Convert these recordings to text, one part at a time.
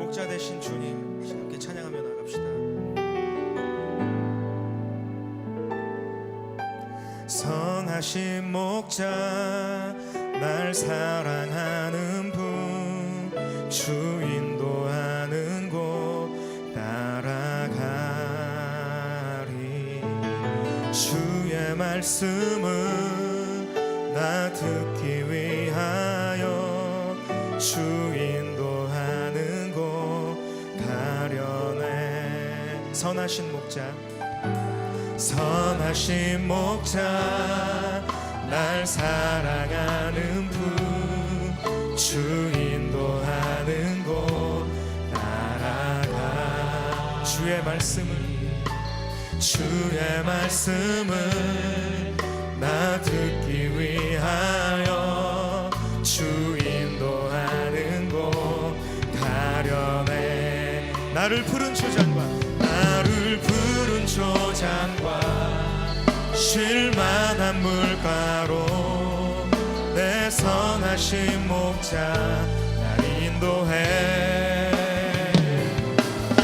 목자 되신 주님 함께 찬양하며 나갑시다. 선하신 목자 날 사랑하는 분 주 인도하는 곳 따라가리. 주의 말씀을 나 듣기 위하여 주 인도하는 곳 가려네. 선하신 목자 선하신 목자 날 사랑하는 분 주 인도하는 곳 따라가. 주의 말씀을 나 듣기 위하여 주 인도하는 곳 가려네. 나를 푸른 초장과 쉴만한 물가로 내 선하신 목자 날 인도해.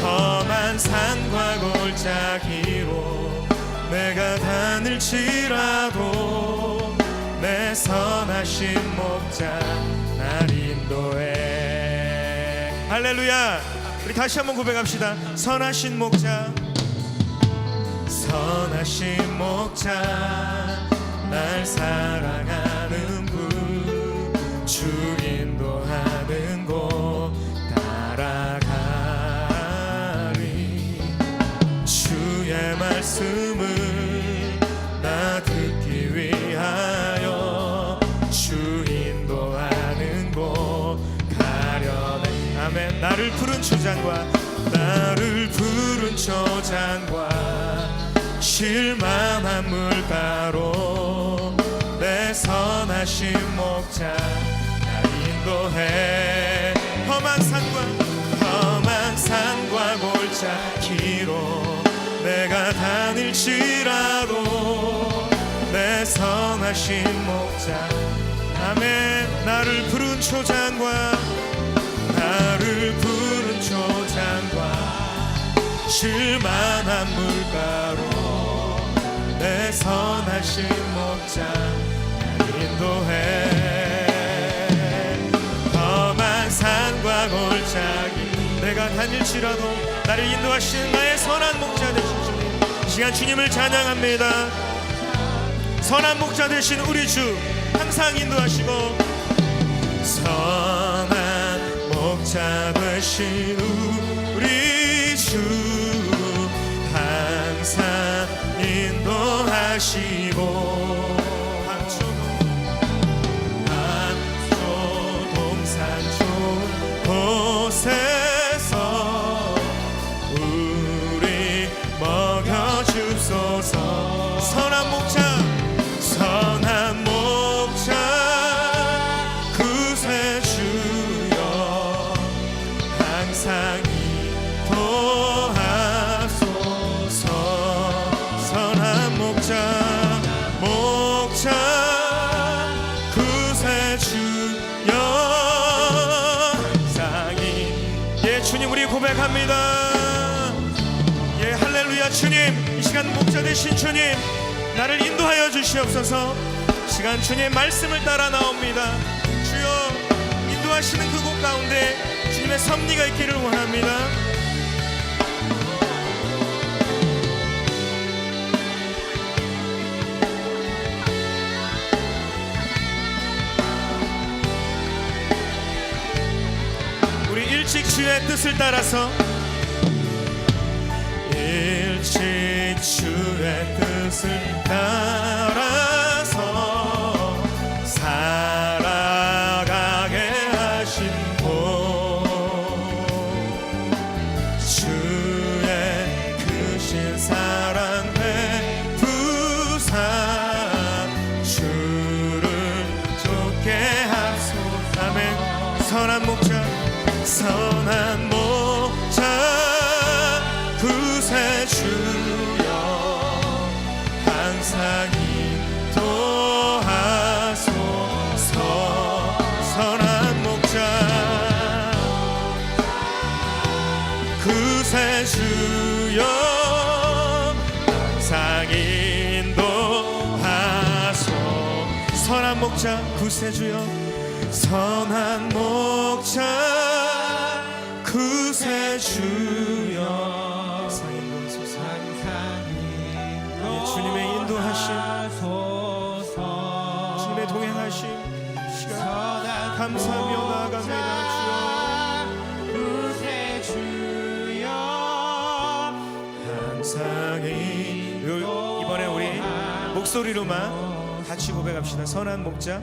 험한 산과 골짜기로 내가 다닐지라도 내 선하신 목자 날 인도해. 할렐루야. 우리 다시 한번 고백합시다. 선하신 목자 날 사랑하는 분 주 인도하는 곳 따라가리. 주의 말씀을 나 듣기 위하여 주 인도하는 곳 가려네. 아멘. 나를 푸른 초장과 쉴만한 물가로 내 선하신 목자 날 인도해. 험한 산과 골짜기로 내가 다닐지라도 내 선하신 목자. 아멘. 나를 푸른 초장과 쉴만한 물가로 내 선하신 목자 날 인도해. 험한 산과 골짜기 내가 다닐지라도 나를 인도하시는 나의 선한 목자 되신 주님, 시간 주님을 찬양합니다. 선한 목자 되신 우리 주 항상 인도하시고, 선한 목자 되신 우리 주 항상 인도하시고, 강조 동산 좋은 곳에서 우리 먹여주소서. 선한 목자 구세주여 항상 인도하소서. 선한 목자 구세주여 항상 예, 주님 우리 고백합니다. 예, 할렐루야. 주님, 이 시간 목자 되신 주님, 나를 인도하여 주시옵소서. 시간 주님 말씀을 따라 나옵니다. 주여, 인도하시는 그곳 가운데 주님의 섭리가 있기를 원합니다. 우리 일찍 주의 뜻을 따라서, 일찍 주의 뜻을 따라서 살아가게 하신 분, 주의 크신 사랑 베푸사 주를 쫓게 하소서. 아멘. 선한 목자 구세주여 항상 인도하소서. 선한 목자 구세주여 항상 인도하소. 선한 목자 구세주여 선한 목자 구세주여 주님의 인도하심 주님의 동행하심 시간 감사하며 나아갑니다. 구세주여 항상 이번에 우리 목소리로만 같이 고백합시다. 선한 목자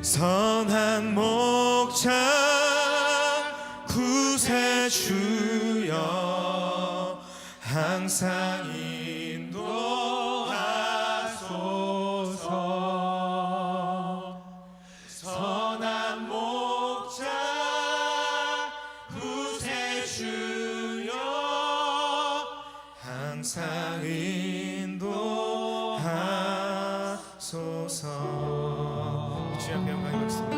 선한 목자 구세주여 항상 인도하소서. 선한 목자 구세주여 항상 인도하소서. 주여 앞에 영광이 받습니다.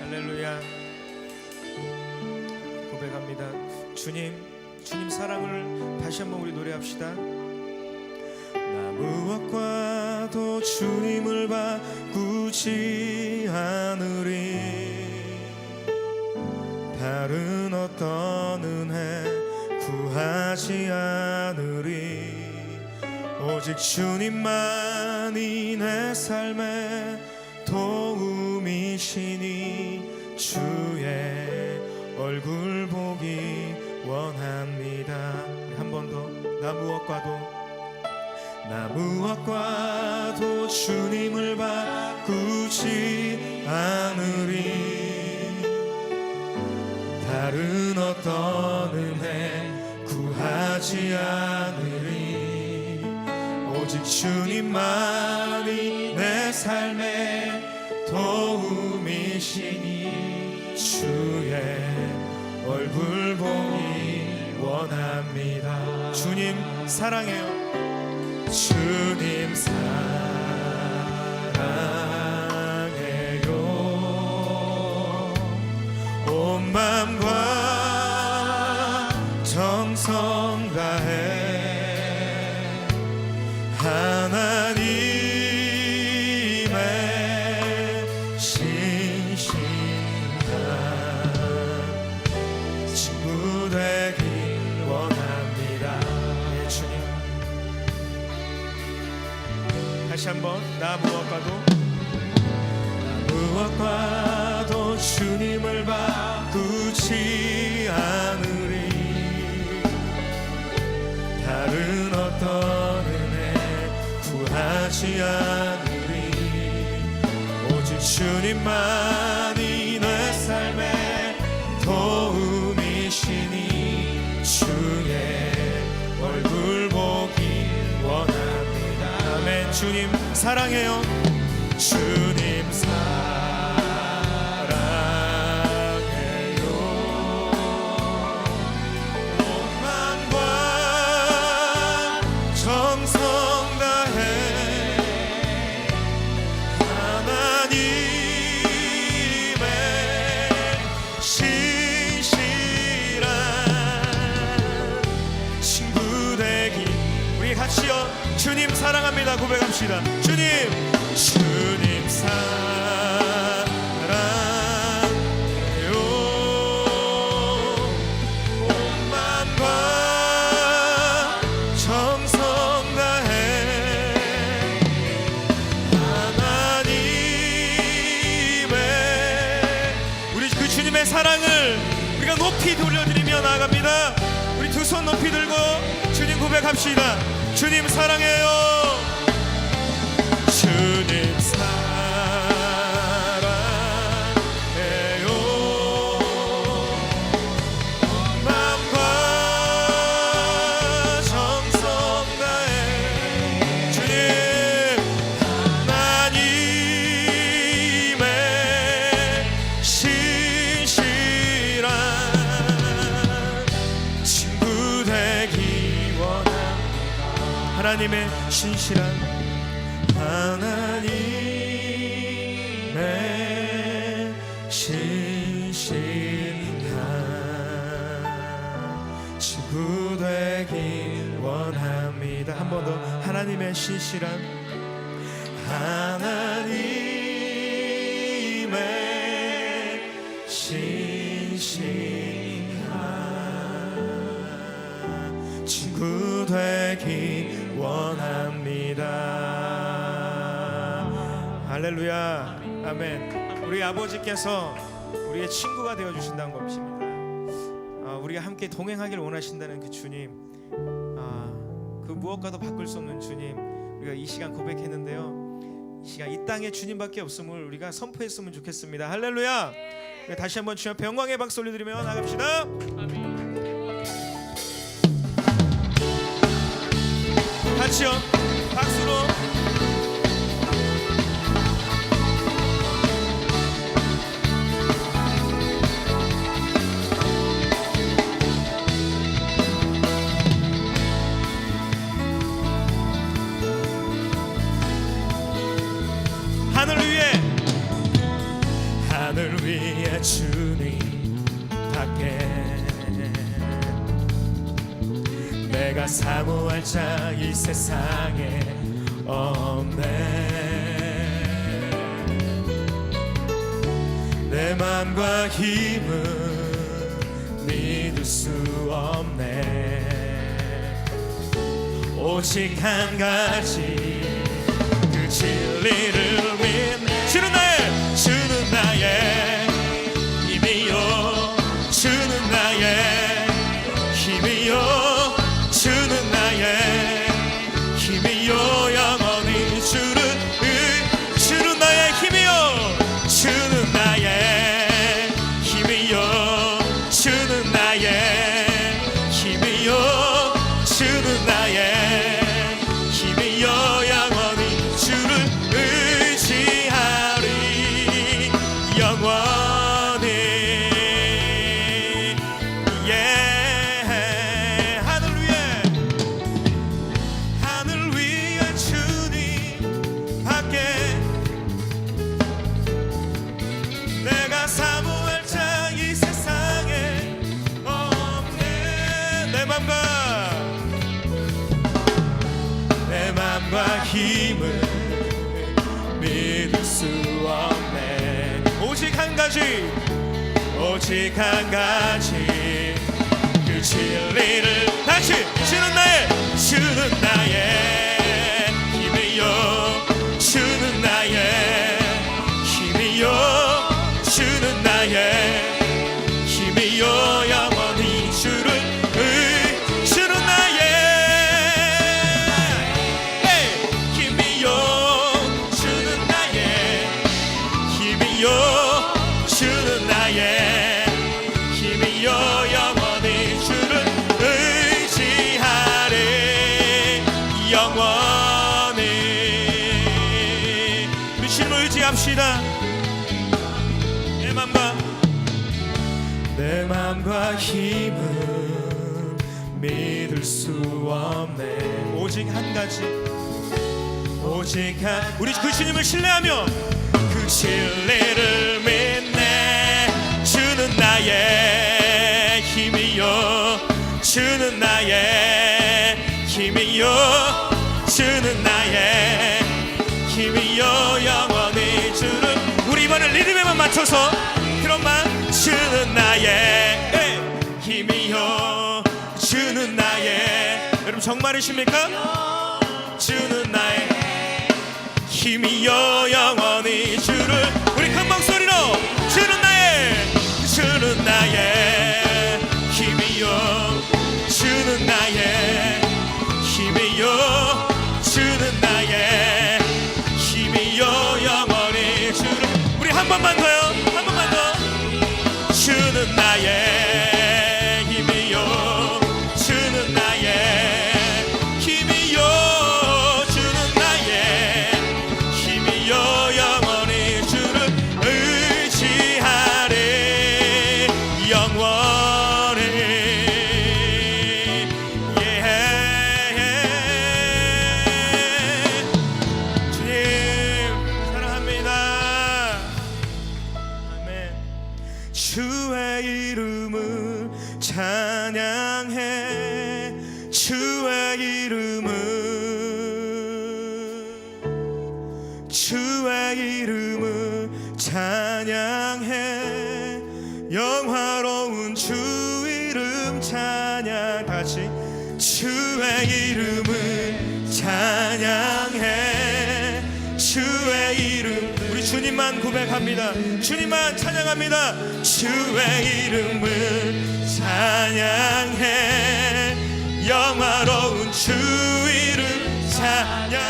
할렐루야. 고백합니다. 주님 사랑을 다시 한번 우리 노래합시다. 나무와과도 주님을 바꾸지 않으리. 다른 어떤 은혜 구하지 않으리. 오직 주님만이 내 삶의 도움이시니 주의 얼굴 보기 원합니다. 한 번 더. 나무와과도 주님을 바꾸지 않으리. 다른 어떤 은혜 구하지 않으리. 오직 주님만이 내 삶의 도움이시니 주의 얼굴 보기 원합니다. 주님 사랑해요. 주님 사랑해요. 온 마음과 정성 다해 하나님의 신실한 친구 되길 원합니다. 예, 주님. 다시 한번. 나무와과도 주님을 바꾸지 않으리. 다른 어떤 은혜 구하지 않으리. 오직 주님만이 내 삶의 도움이시니 주의 얼굴 보기 원합니다. 아멘. 주님 사랑해요. 주님 사랑해요. 온 마음과 정성 다해 하나님의 신실한 친구 되기. 우리 같이요. 주님 사랑합니다 고백합시다. 주님 사랑해요. 온 마음과 정성 다해 하나님의 우리 그 주님의 사랑을 우리가 높이 돌려드리며 나아갑니다. 우리 두 손 높이 들고 주님 고백합시다. 주님 사랑해요. 주님 사랑해요. 마음과 정성 다해 주님 하나님의 신실한 친구 되기 원합니다. 하나님의 신실한 하나님의 신실한 한 번 더 하나님의 신실한 하나님의 신실한 친구 되기 원합니다. 할렐루야. 아멘. 우리 아버지께서 우리의 친구가 되어 주신다는 것입니다. 우리가 함께 동행하길 원하신다는 그 주님, 그 무엇과도 바꿀 수 없는 주님, 우리가 이 시간 고백했는데요, 이 시간 이 땅에 주님밖에 없음을 우리가 선포했으면 좋겠습니다. 할렐루야. 다시 한번 주님 앞에 영광의 박수 올려드리며 나갑시다. 같이요, 박수로. 하늘 위에 주님 밖에 내가 사모할 자 이 세상에 없네. 내 맘과 힘은 믿을 수 없네. 오직 한 가지 그 진리를 믿네. 주는 나의 힘이요, 주는 나의 힘이요, 주는 나의 힘이요, 영원히 주는 나의 힘이요, 주는 나의 힘이요, 주는 나의 힘이요, 주는 나의 힘이요, 영원히 주를 의지하리. 영원히. 하늘 위에 주님 밖에 내가 사모할 자 이 세상에 없네. 내 맘과 힘을 믿을 수 없네. 오직 한 가지 그 진리를 다시 주는 나의 힘이요, 주는 나의 힘이요, 주는 나의 힘이요, 영원히 주는 나의 힘이요, 주는 나의 힘이요, 주는 나의 힘이요, 영원히 주를 의지하리. 영원히. 우리 주님을 의지합시다. 내 맘과 힘은 믿을 수 없네. 오직 한 가지, 우리 그 주님을 신뢰하며 그 진리를 믿네. 주는 나의 힘이요, 주는 나의 힘이요, 주는 나의 힘이요, 영원히 주는. 우리 이번엔 리듬에만 맞춰서 그런만. 주는 나의 힘이요, 주는 나의. 여러분 정말이십니까? 주는 나의 힘이요, 영원히 주를. 우리 큰 목소리로 주는 나의 힘이요, 주는 나의 힘이요, 주는 나의 힘이요, 영원히 주를. 우리 한 번만 더요, 한 번만 더. 주는 나의 힘이요, 주는 나의 힘이요, 주는 나의 힘이요, 영원히 주를 의지하리. 영원히. 주님 사랑합니다. 아멘. 주의 이름을 찬양해, 주의 이름을 주의 이름을 찬양해 영화로운 주 이름 찬양 다시 주의 이름을 찬양해 주의 이름 우리 주님만 고백합니다. 주님만 찬양합니다. 주의 이름을 찬양해 영화로운 주 이름 찬양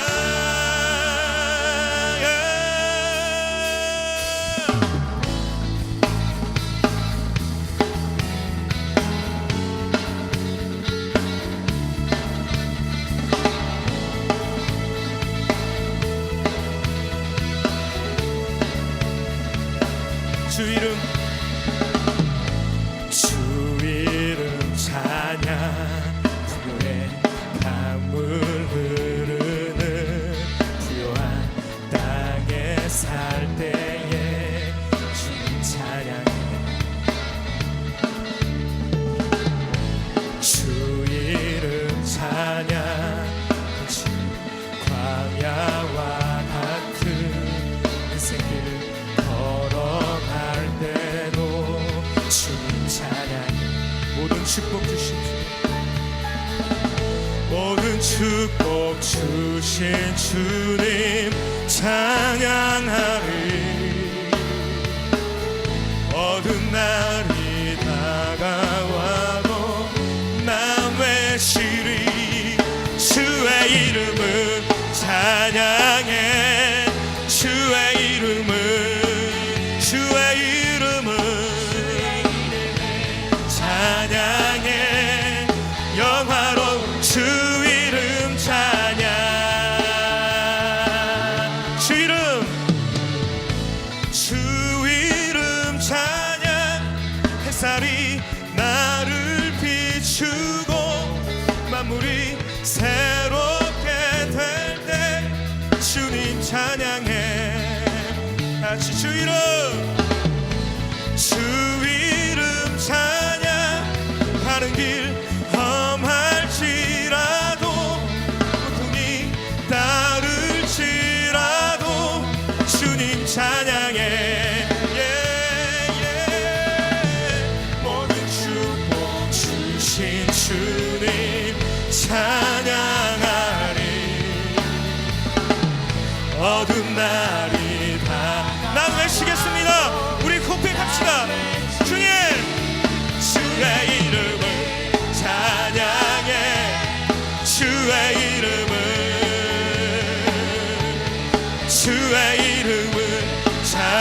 주 이름 찬양 부요의 강물 흐르는 부요한 땅에 살 때에 주님 찬양해 주 이름 찬양 거친 광야와 같은 인생길을 걸어갈 때도 주님 찬양 모든 축복 주신 모든 축복 주신 주님 찬양하리 어두운 날이 다가와도 나 외치리 주의 이름을 찬양해 주의 이름을 찬양해 영화로운 주 이름 찬양 주 이름 찬양 햇살이 나를 비추고 만물이 새롭게 될 때 주님 찬양해 같이 주 이름 찬양 가는 길 험할지라도 고통이 따를지라도 주님 찬양해 모든 축복 주신 주님 찬양하리 어두운 날이 난 외치겠습니다. 우리 고백합시다. 주님 주의 이름을 찬양해 주의 이름을 찬양해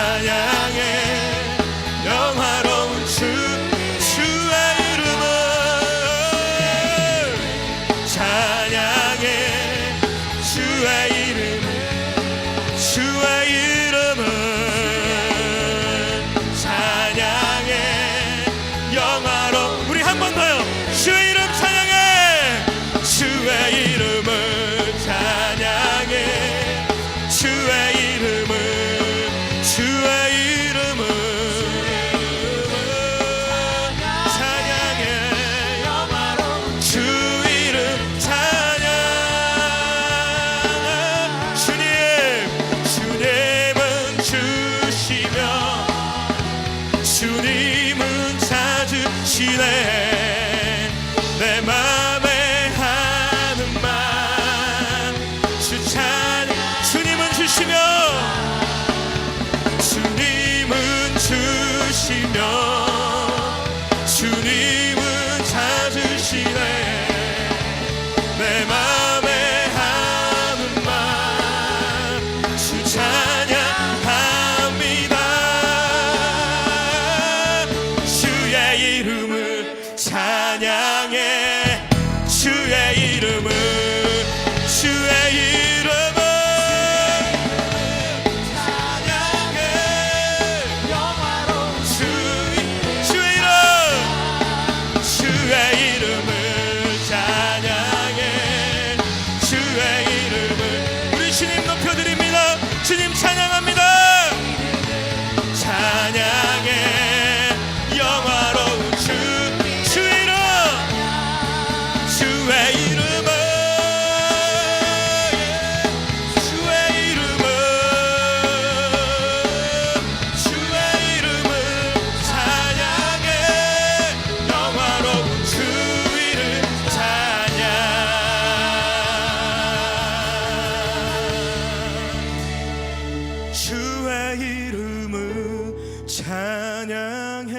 주의 이름을 찬양해.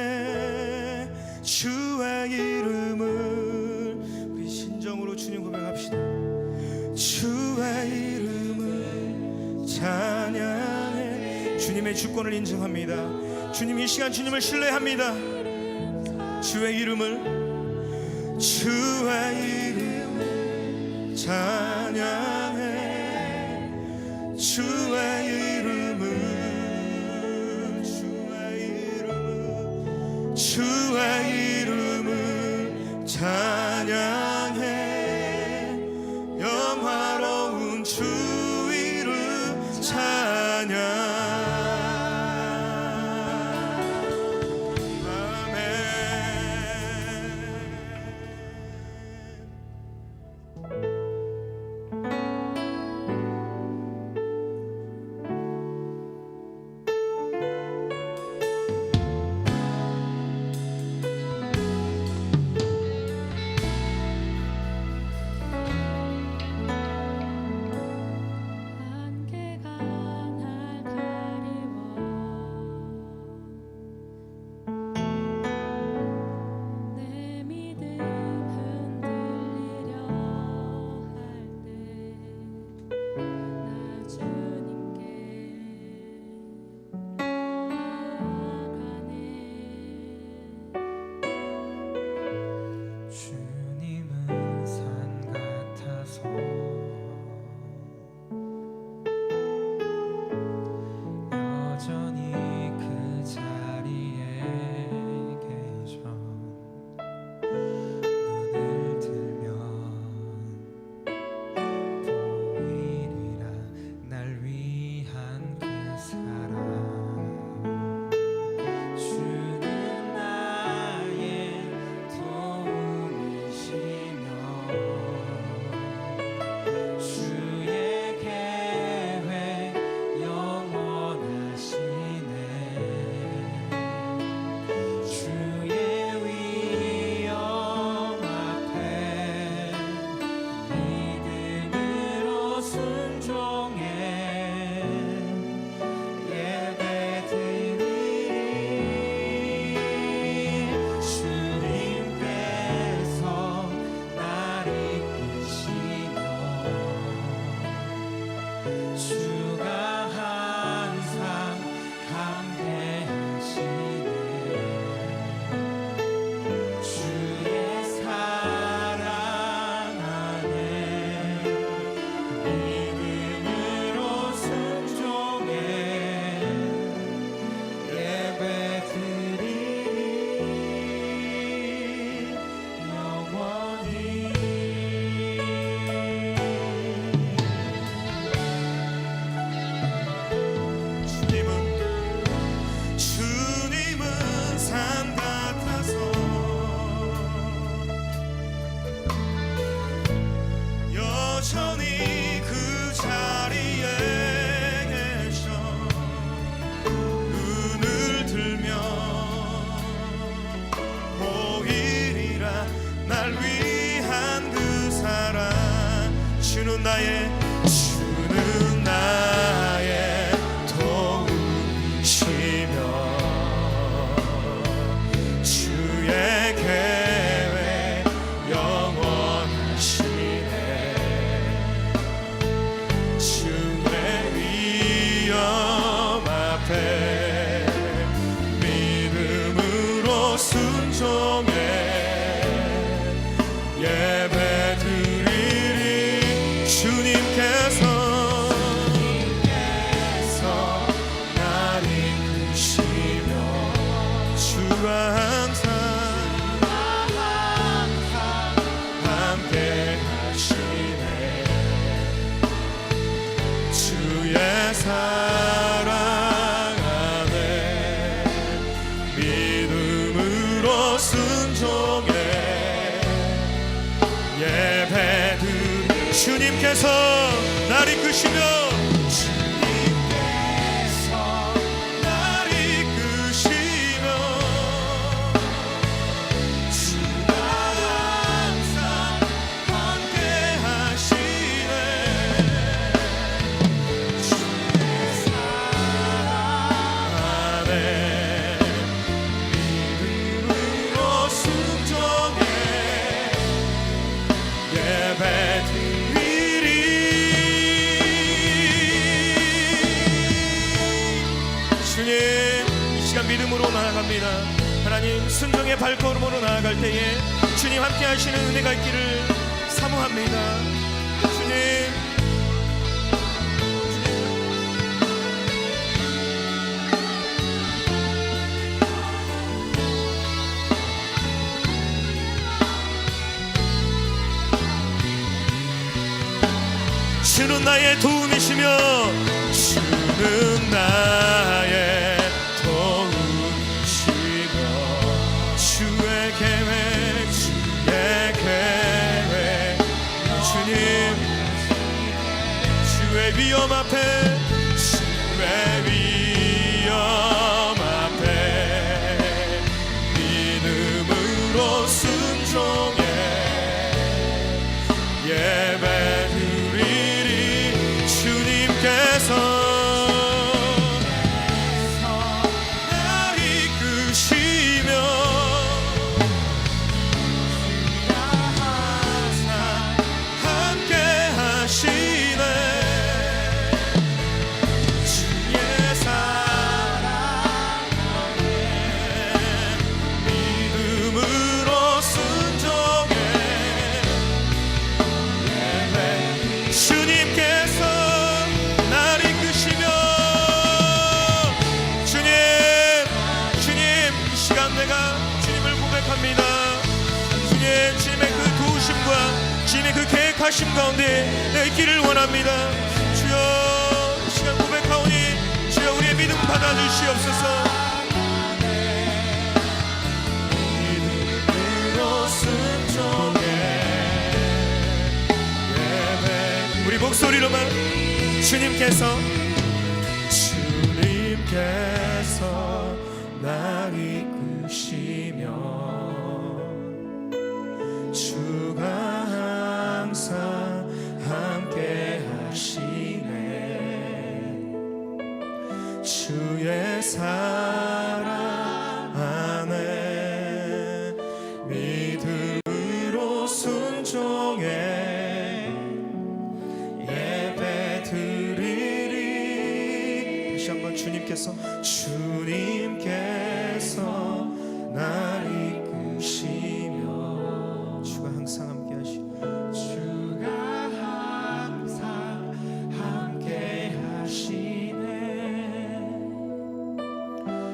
주의 이름을 우리 신정으로 주님 고백합시다. 주의 이름을 찬양해. 주님의 주권을 인정합니다. 주님 이 시간 주님을 신뢰합니다. 주의 이름을 찬양해. 주의 이름을 찬양해. 영화로운 주 이름 찬양. 여전히 그 자리에 계셔. 눈을 들면 보이리라 날 위한 그 사랑. 주는 나의 도우시며 주의 계획 영원하시네. 주의 위엄 앞에 믿음으로 순종해 예배드리리. 주님께서 날 이끄시며 주가 항상 함께 하시네. 주의 사랑 안에 믿음으로 순종해 예배드리. 주님께서 날 이끄시며 주님, 이 시간 믿음으로 나아갑니다. 하나님, 순종의 발걸음으로 나아갈 때에 주님 함께 하시는 은혜가 있기를 사모합니다. 주님, 주는 나의 도움이시며 주는 나의 도움이시며 주의 계획 주님, 주의 위험 앞에 믿음으로 순종해 예배드리리. 주님께서 날 이끄시며 항상 함께 하시네. 주의 사랑에 믿음으로 순종해 주님께서 날 이끄시며 주님, 이 시간 내가 주님을 고백합니다. 주님의 그 도우심과 주님의 그 계획하심 가운데 내 있기를 원합니다. 주여, 이 시간 고백하오니 주여 우리의 믿음 받아주시옵소서. 믿음으로 순종해 우리 목소리로만 주님께서 날 이끄시며 주가 항상 함께 하시네. 주의 사랑 안에 믿음으로 순종해 주님께서 날 이끄시며 주가 항상 함께 하시네. 주가 항상 함께 하시네.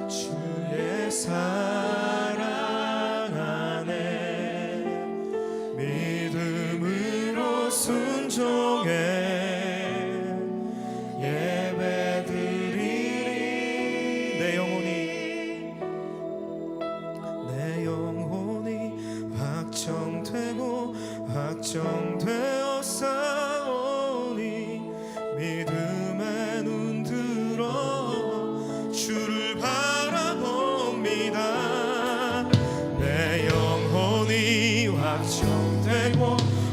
주의 사랑 안에 믿음으로 순종해 확정되어 싸우니 믿음에 눈들어 주를 바라봅니다. 내 영혼이 확정되어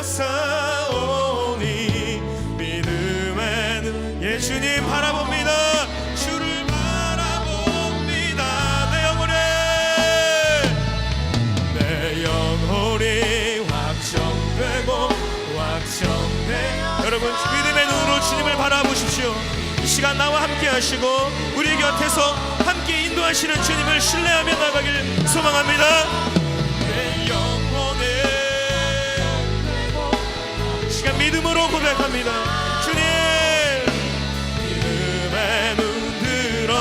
싸우니 믿음에 눈 예수님 바라봅니다. 주를 바라봅니다. 내 영혼이 확정되어 여러분, 믿음의 눈으로 주님을 바라보십시오. 이 시간 나와 함께 하시고 우리 곁에서 함께 인도하시는 주님을 신뢰하며 나가길 소망합니다. 내 영혼에 이 시간 믿음으로 고백합니다. 주님, 믿음의 눈 들어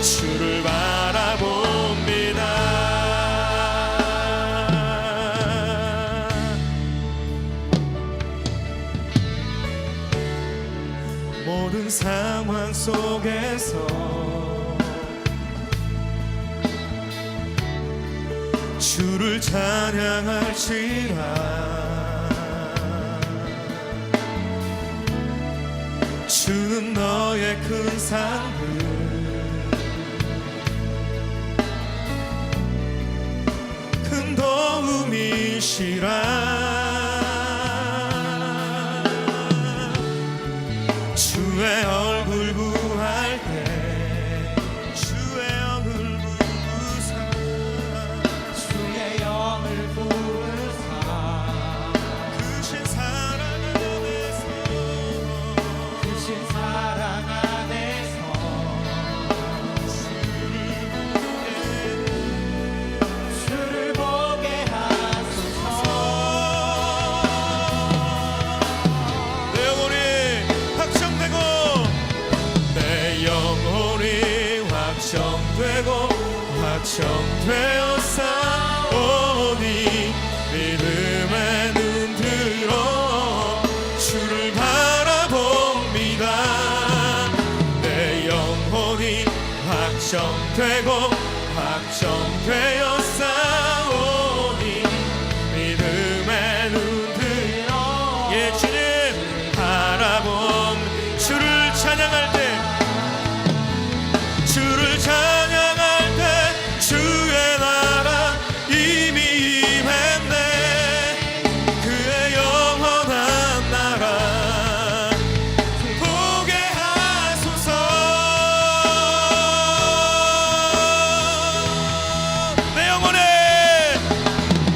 주를 바라봅니다. 모든 상황 속에서 주를 찬양할지라. 주는 너의 큰 산들 큰 도움이시라. 주의 얼굴 구할 때 주의 얼굴 부으사 주의 영을 부으사 크신 사랑 안에서 확정되고 확정되어 싸우니 믿음의 눈 들어 주를 바라봅니다. 내 영혼이 확정되고 확정되어 싸우니 믿음의 눈 들어 예 주님 바라봄 주를 찬양할 때 주를 찬양할 때 주의 나라 이미 임했네. 그의 영원한 나라 보게 하소서.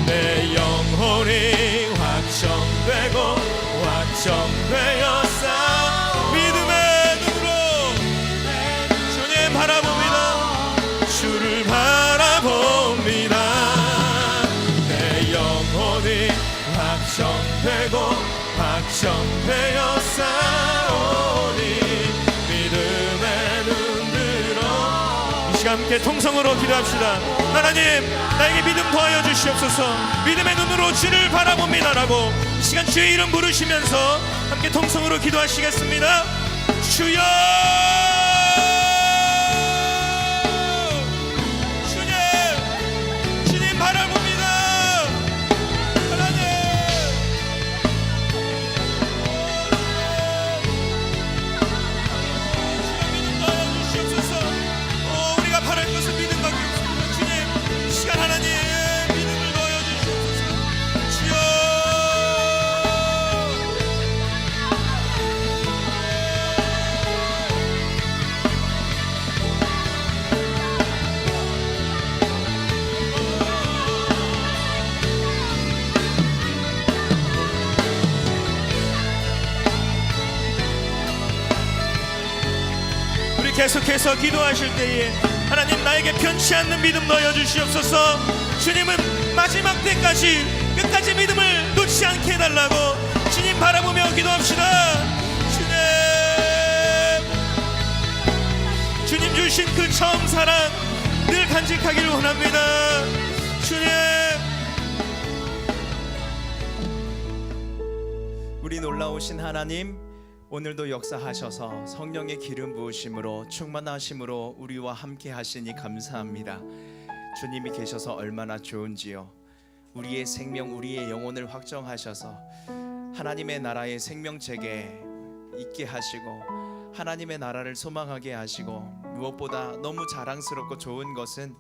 내 영혼이 확정되고 확정되었사 믿음의 눈으로 주님 바라봅니다. 주를 바라봅니다. 내 영혼이 확정되고 확정되었사오니 믿음의 눈 들어 이 시간 함께 통성으로 기도합시다. 하나님 나에게 믿음 더하여 주시옵소서. 믿음의 눈으로 주를 바라봅니다라고 이 시간 주의 이름 부르시면서 함께 통성으로 기도하시겠습니다. 주여 주님 바라봅니다. 하나님 믿음 더하여 주시옵소서. 우리가 바랄 것은 믿음밖에 없습니다. 주님 이 시간 하나님 믿음을 더하여 주시옵소서. 주여 계속해서 기도하실 때에 하나님 나에게 편치 않는 믿음 넣어 주시옵소서. 주님은 마지막 때까지 끝까지 믿음을 놓지 않게 해달라고 주님 바라보며 기도합시다. 주님 주신 그 처음 사랑 늘 간직하기를 원합니다. 주님 우리 놀라우신 하나님 오늘도 역사하셔서 성령의 기름 부으심으로 충만하심으로 우리와 함께 하시니 감사합니다. 주님이 계셔서 얼마나 좋은지요. 우리의 생명 우리의 영혼을 확정하셔서 하나님의 나라의 생명책에 있게 하시고 하나님의 나라를 소망하게 하시고 무엇보다 너무 자랑스럽고 좋은 것은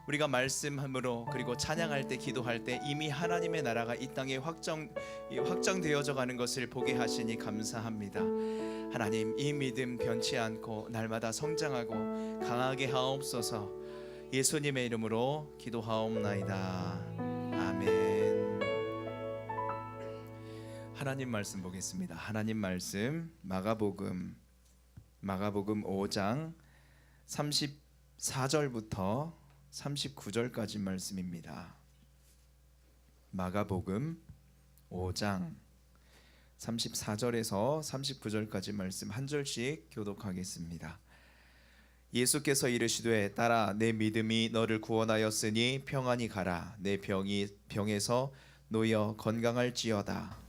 우리가 말씀함으로 그리고 찬양할 때 기도할 때 이미 하나님의 나라가 이 땅에 확정되어져 가는 것을 보게 하시니 감사합니다. 하나님 이 믿음 변치 않고 날마다 성장하고 강하게 하옵소서. 예수님의 이름으로 기도하옵나이다. 아멘. 하나님 말씀 보겠습니다. 하나님 말씀 마가복음 5장 34절부터 39절까지 말씀입니다. 마가복음 5장 34절에서 39절까지 말씀 한 절씩 교독하겠습니다. 예수께서 이르시되 딸아 내 믿음이 너를 구원하였으니 평안히 가라. 내 병에서 놓여 건강할지어다.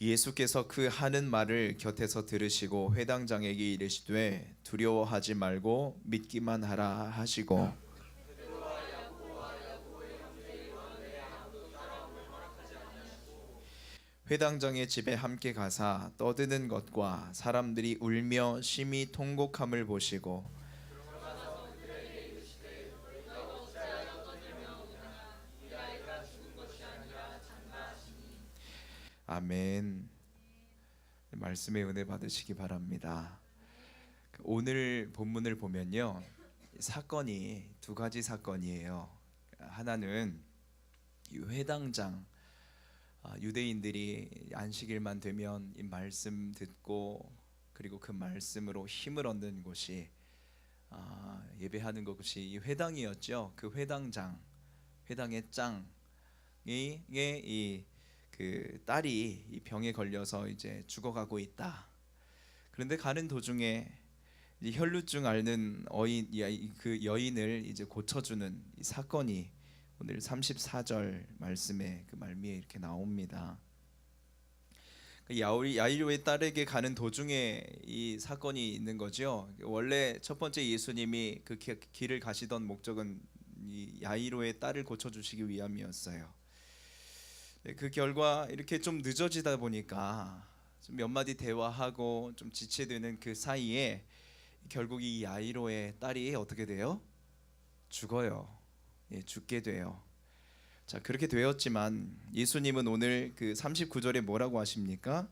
예수께서 그 하는 말을 곁에서 들으시고 회당장에게 이르시되 두려워하지 말고 믿기만 하라 하시고 회당장의 집에 함께 가사 떠드는 것과 사람들이 울며 심히 통곡함을 보시고 아멘. 말씀의 은혜 받으시기 바랍니다. 오늘 본문을 보면요, 사건이 두 가지 사건이에요. 하나는 회당장, 유대인들이 안식일만 되면 이 말씀 듣고 그리고 그 말씀으로 힘을 얻는 곳이 예배하는 곳이 이 회당이었죠. 그 회당장, 회당의 짱, 그 딸이 이 병에 걸려서 이제 죽어가고 있다. 그런데 가는 도중에 이 혈루증 앓는 그 여인을 이제 고쳐주는 이 사건이 오늘 34절 말씀에 그 말미에 이렇게 나옵니다. 야이로의 딸에게 가는 도중에 이 사건이 있는 거죠. 원래 첫 번째 예수님이 그 길을 가시던 목적은 이 야이로의 딸을 고쳐주시기 위함이었어요. 그 결과 이렇게 좀 늦어지다 보니까 좀 몇 마디 대화하고 좀 지체되는 그 사이에 결국 이 야이로의 딸이 어떻게 돼요? 죽어요. 죽게 돼요. 자, 그렇게 되었지만 예수님은 오늘 그 39절에 뭐라고 하십니까?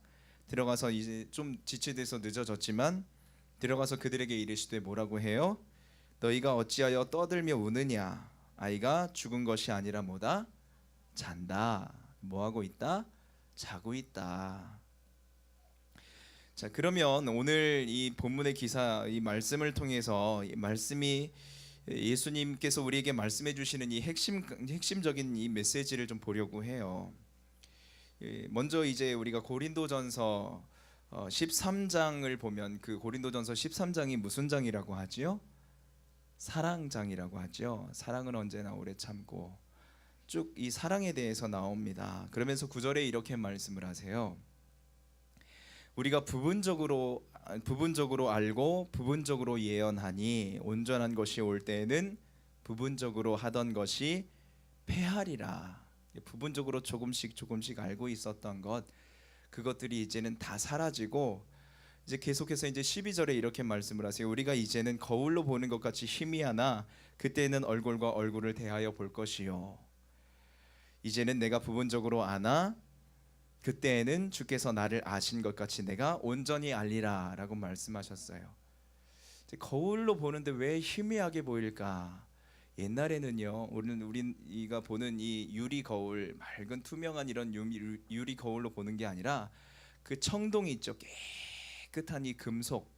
들어가서 이제 좀 지체돼서 늦어졌지만 들어가서 그들에게 이르시되 뭐라고 해요? 너희가 어찌하여 떠들며 우느냐? 아이가 죽은 것이 아니라 뭐다? 잔다. 뭐 하고 있다? 자고 있다. 자, 그러면 오늘 이 본문의 기사, 이 말씀을 통해서 이 말씀이 예수님께서 우리에게 말씀해 주시는 이 핵심적인 이 메시지를 좀 보려고 해요. 먼저 이제 우리가 고린도전서 13장을 보면 그 고린도전서 13장이 무슨 장이라고 하지요? 사랑장이라고 하죠. 사랑은 언제나 오래 참고, 쭉 이 사랑에 대해서 나옵니다. 그러면서 9절에 이렇게 말씀을 하세요. 우리가 부분적으로 알고 부분적으로 예언하니 온전한 것이 올 때에는 부분적으로 하던 것이 패하리라. 부분적으로 조금씩 알고 있었던 그것들이 이제는 다 사라지고, 이제 계속해서 이제 12절에 이렇게 말씀을 하세요. 우리가 이제는 거울로 보는 것 같이 희미하나 그때는 얼굴과 얼굴을 대하여 볼 것이요. 이제는 내가 부분적으로 아나 그때에는 주께서 나를 아신 것 같이 내가 온전히 알리라 라고 말씀하셨어요. 거울로 보는데 왜 희미하게 보일까? 옛날에는요, 우리가 보는 이 유리 거울, 맑은 투명한 이런 유리 거울로 보는 게 아니라 그 청동이 있죠. 깨끗한 이 금속,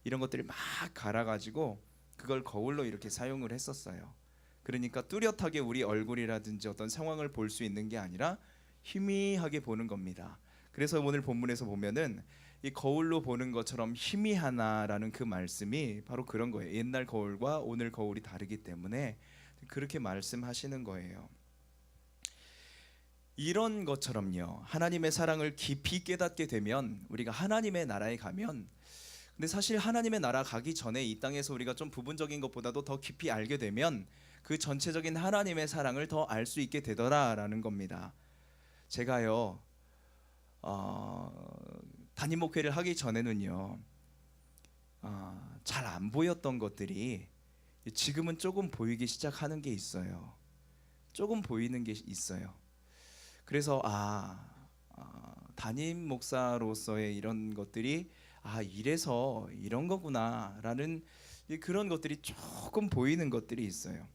이런 것들을 막 갈아가지고 그걸 거울로 이렇게 사용을 했었어요. 그러니까 뚜렷하게 우리 얼굴이라든지 어떤 상황을 볼 수 있는 게 아니라 희미하게 보는 겁니다. 그래서 오늘 본문에서 보면은 이 거울로 보는 것처럼 희미하나라는 그 말씀이 바로 그런 거예요. 옛날 거울과 오늘 거울이 다르기 때문에 그렇게 말씀하시는 거예요. 이런 것처럼요, 하나님의 사랑을 깊이 깨닫게 되면 우리가 하나님의 나라에 가면, 근데 사실 하나님의 나라 가기 전에 이 땅에서 우리가 좀 부분적인 것보다도 더 깊이 알게 되면 그 전체적인 하나님의 사랑을 더 알 수 있게 되더라라는 겁니다. 제가요 담임 목회를 하기 전에는요 잘 안 보였던 것들이 지금은 조금 보이기 시작하는 게 있어요. 조금 보이는 게 있어요. 그래서 담임 목사로서의 이런 것들이 이래서 이런 거구나라는 그런 것들이 조금 보이는 것들이 있어요.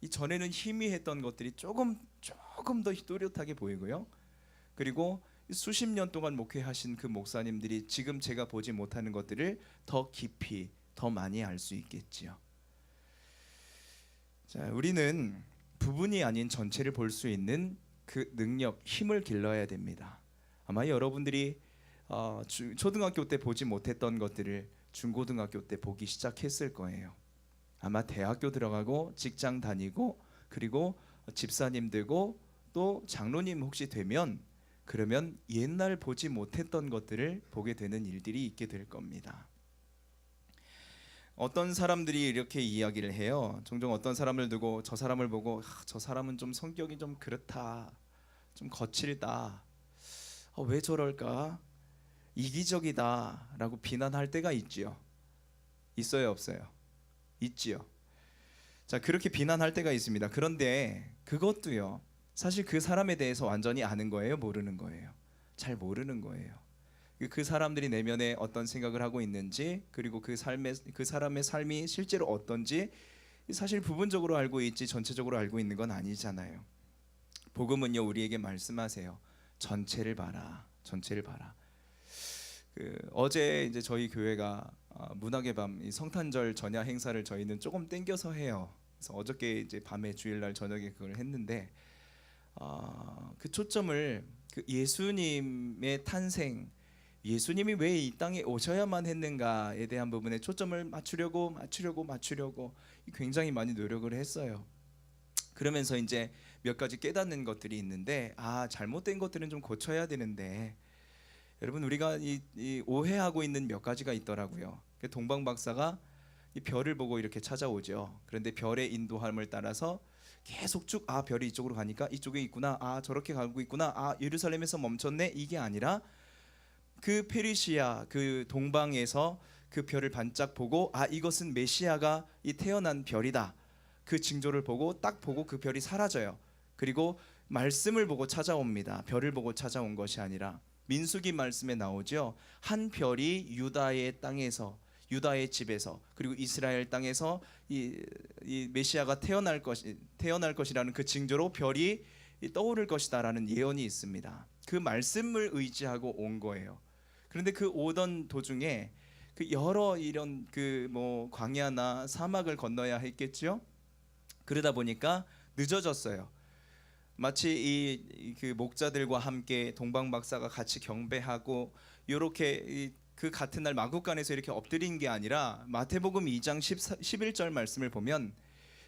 이 전에는 희미했던 것들이 조금 더 또렷하게 보이고요. 그리고 수십 년 동안 목회하신 그 목사님들이 지금 제가 보지 못하는 것들을 더 깊이 더 많이 알 수 있겠지요. 자, 우리는 부분이 아닌 전체를 볼 수 있는 그 능력, 힘을 길러야 됩니다. 아마 여러분들이 초등학교 때 보지 못했던 것들을 중고등학교 때 보기 시작했을 거예요. 아마 대학교 들어가고 직장 다니고 그리고 집사님 되고 또 장로님 혹시 되면, 그러면 옛날 보지 못했던 것들을 보게 되는 일들이 있게 될 겁니다. 어떤 사람들이 이렇게 이야기를 해요. 종종 어떤 사람을 두고 저 사람을 보고 저 사람은 좀 성격이 좀 그렇다, 좀 거칠다, 왜 저럴까, 이기적이다 라고 비난할 때가 있지요. 있어요, 없어요? 있지요. 자, 그렇게 비난할 때가 있습니다. 그런데 그것도요, 사실 그 사람에 대해서 완전히 아는 거예요, 모르는 거예요? 잘 모르는 거예요. 그 사람들이 내면에 어떤 생각을 하고 있는지, 그리고 그 사람의 삶이 실제로 어떤지 사실 부분적으로 알고 있지 전체적으로 알고 있는 건 아니잖아요. 복음은요, 우리에게 말씀하세요. 전체를 봐라, 전체를 봐라. 어제 이제 저희 교회가 문학의 밤, 이 성탄절 전야 행사를 저희는 조금 땡겨서 해요. 그래서 어저께 이제 밤에 주일날 저녁에 그걸 했는데 그 초점을 그 예수님의 탄생, 예수님이 왜 이 땅에 오셔야만 했는가에 대한 부분에 초점을 맞추려고 굉장히 많이 노력을 했어요. 그러면서 이제 몇 가지 깨닫는 것들이 있는데, 잘못된 것들은 좀 고쳐야 되는데, 여러분 우리가 이 오해하고 있는 몇 가지가 있더라고요. 동방 박사가 이 별을 보고 이렇게 찾아오죠. 그런데 별의 인도함을 따라서 계속 쭉 별이 이쪽으로 가니까 이쪽에 있구나, 저렇게 가고 있구나, 예루살렘에서 멈췄네, 이게 아니라 그 페르시아 그 동방에서 그 별을 반짝 보고 이것은 메시아가 이 태어난 별이다, 그 징조를 보고 딱 보고 그 별이 사라져요. 그리고 말씀을 보고 찾아옵니다. 별을 보고 찾아온 것이 아니라 민수기 말씀에 나오죠. 한 별이 유다의 땅에서, 유다의 집에서, 그리고 이스라엘 땅에서 이 메시아가 태어날 것이라는 그 징조로 별이 떠오를 것이다라는 예언이 있습니다. 그 말씀을 의지하고 온 거예요. 그런데 그 오던 도중에 그 여러 이런 그 뭐 광야나 사막을 건너야 했겠죠. 그러다 보니까 늦어졌어요. 마치 그 목자들과 함께 동방 박사가 같이 경배하고 이렇게 그 같은 날 마국간에서 이렇게 엎드린 게 아니라 마태복음 2장 11절 말씀을 보면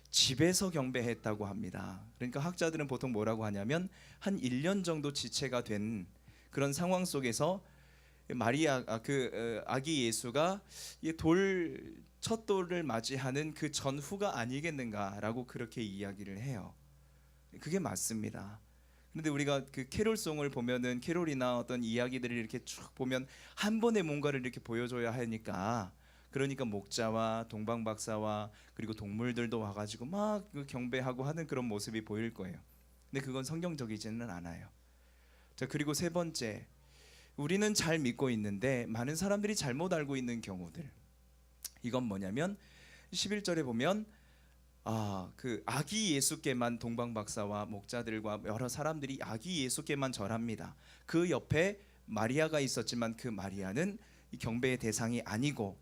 집에서 경배했다고 합니다. 그러니까 학자들은 보통 뭐라고 하냐면 한 1년 정도 지체가 된 그런 상황 속에서 마리아 아기 예수가 첫 돌을 맞이하는 그 전후가 아니겠는가라고 그렇게 이야기를 해요. 그게 맞습니다. 그런데 우리가 그 캐롤송을 보면은 캐롤이나 어떤 이야기들을 이렇게 쭉 보면 한 번에 뭔가를 이렇게 보여줘야 하니까, 그러니까 목자와 동방 박사와 그리고 동물들도 와가지고 막 경배하고 하는 그런 모습이 보일 거예요. 근데 그건 성경적이지는 않아요. 자, 그리고 세 번째, 우리는 잘 믿고 있는데 많은 사람들이 잘못 알고 있는 경우들. 이건 뭐냐면 11절에 보면 그 아기 예수께만 동방 박사와 목자들과 여러 사람들이 아기 예수께만 절합니다. 그 옆에 마리아가 있었지만 그 마리아는 이 경배의 대상이 아니고,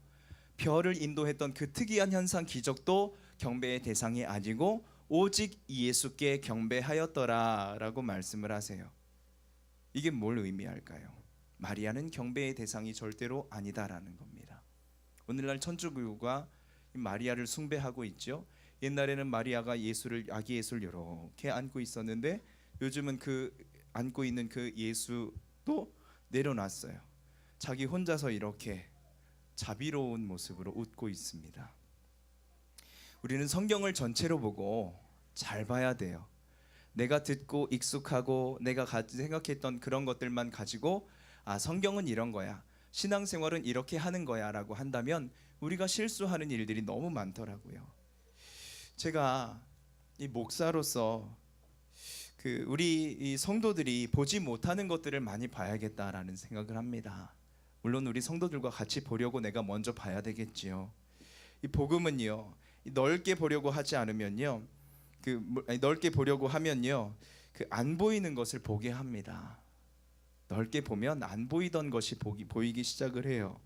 별을 인도했던 그 특이한 현상 기적도 경배의 대상이 아니고 오직 예수께 경배하였더라라고 말씀을 하세요. 이게 뭘 의미할까요? 마리아는 경배의 대상이 절대로 아니다라는 겁니다. 오늘날 천주교가 마리아를 숭배하고 있죠. 옛날에는 마리아가 아기 예수를 이렇게 안고 있었는데 요즘은 그 안고 있는 그 예수도 내려놨어요. 자기 혼자서 이렇게 자비로운 모습으로 웃고 있습니다. 우리는 성경을 전체로 보고 잘 봐야 돼요. 내가 듣고 익숙하고 내가 생각했던 그런 것들만 가지고 성경은 이런 거야, 신앙생활은 이렇게 하는 거야 라고 한다면 우리가 실수하는 일들이 너무 많더라고요. 제가 이 목사로서 우리 이 성도들이 보지 못하는 것들을 많이 봐야겠다라는 생각을 합니다. 물론 우리 성도들과 같이 보려고 내가 먼저 봐야 되겠지요. 이 복음은요, 넓게 보려고 하지 않으면요, 넓게 보려고 하면요, 안 보이는 것을 보게 합니다. 넓게 보면 안 보이던 것이 보이기 시작을 해요.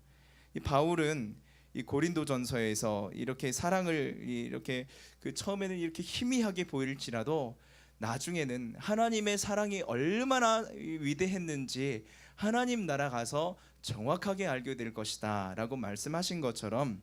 이 바울은 이 고린도전서에서 이렇게 사랑을 이렇게 처음에는 이렇게 희미하게 보일지라도 나중에는 하나님의 사랑이 얼마나 위대했는지 하나님 나라 가서 정확하게 알게 될 것이다라고 말씀하신 것처럼,